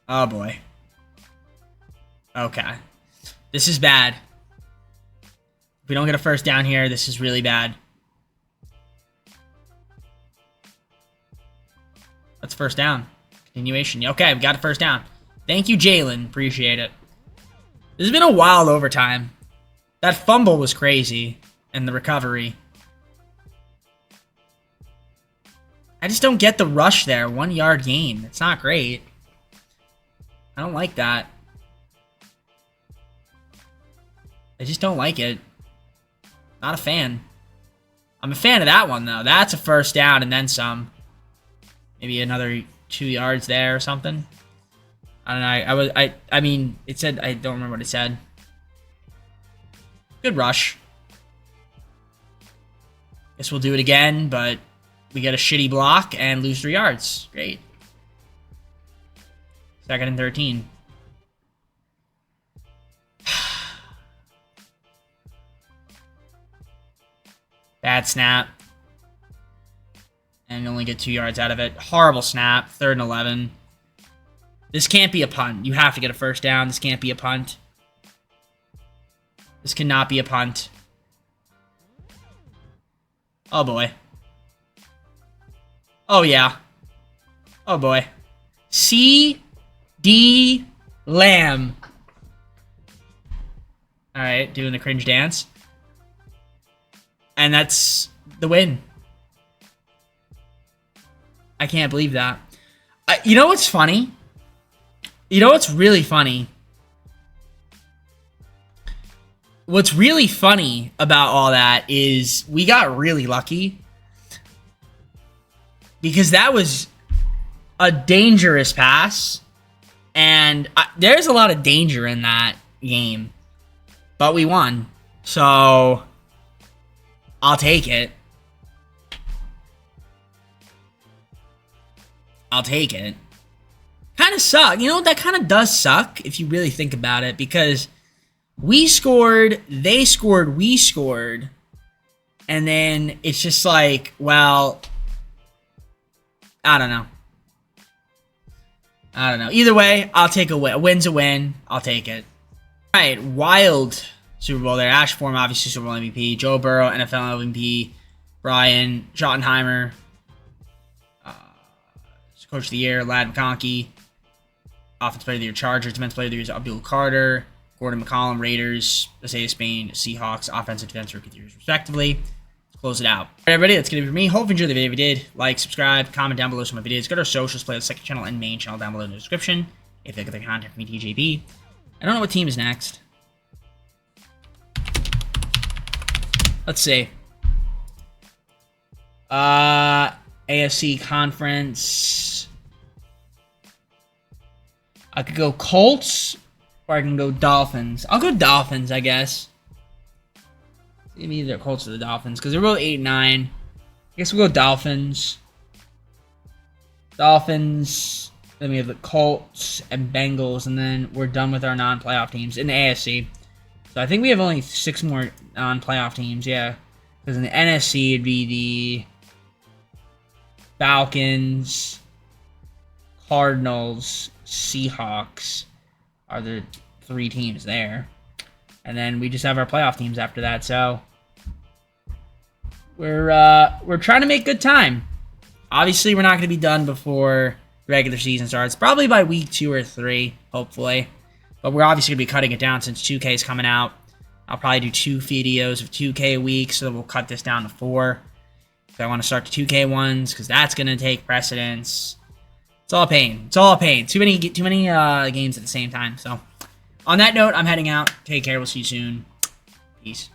Oh boy. Okay. This is bad. If we don't get a first down here, this is really bad. That's first down. Continuation. Okay, we got a first down. Thank you, Jalen. Appreciate it. This has been a wild overtime. That fumble was crazy. And the recovery. I just don't get the rush there. 1 yard gain. It's not great. I don't like that. I just don't like it. Not a fan. I'm a fan of that one, though. That's a first down and then some. Maybe another 2 yards there or something. I don't know. I mean, it said, I don't remember what it said. Good rush. Guess we'll do it again, but we get a shitty block and lose 3 yards. Great. 2nd and 13. Bad snap. And only get 2 yards out of it. Horrible snap. 3rd and 11. This can't be a punt. You have to get a first down. This can't be a punt. This cannot be a punt. Oh, boy. Oh, yeah. Oh, boy. C.D. Lamb. Alright, doing the cringe dance. And that's the win. I can't believe that. You know what's funny? You know what's really funny? What's really funny about all that is we got really lucky. Because that was a dangerous pass. And there's a lot of danger in that game. But we won. So I'll take it. I'll take it. Kind of suck. You know, that kind of does suck if you really think about it. Because we scored, they scored, we scored. And then it's just like, well, I don't know. I don't know. Either way, I'll take a win. A win's a win. I'll take it. All right, wild Super Bowl there. Ash Form, obviously Super Bowl MVP. Joe Burrow, NFL MVP. Brian Schottenheimer, Coach of the Year. Lad McConkey, Offensive Player of the Year, Chargers. Defensive Player of the Year is Abdul Carter. Gordon McCollum, Raiders. Isaiah Spain, Seahawks. Offensive Defense Rookie of the Year, respectively. Close it out. All right, everybody, that's going to be for me. Hope you enjoyed the video. If you did, like, subscribe, comment down below some of my videos. Go to our socials, play the second channel and main channel down below in the description. If you like the content from me, TJB. I don't know what team is next. Let's see. AFC Conference. I could go Colts, or I can go Dolphins. I'll go Dolphins, I guess. Give me either Colts or the Dolphins, because they're both 8-9. I guess we'll go Dolphins. Dolphins. Then we have the Colts and Bengals, and then we're done with our non-playoff teams in the AFC. So I think we have only 6 more non-playoff teams, yeah. Because in the NFC, it'd be the Falcons, Cardinals, Seahawks are the 3 teams there. And then we just have our playoff teams after that, so we're trying to make good time. Obviously, we're not going to be done before regular season starts. Probably by week 2 or 3, hopefully. But we're obviously going to be cutting it down since 2K is coming out. I'll probably do 2 videos of 2K a week, so we'll cut this down to 4. So I want to start the 2K ones, because that's going to take precedence. It's all pain. It's all pain. Too many games at the same time, so on that note, I'm heading out. Take care. We'll see you soon. Peace.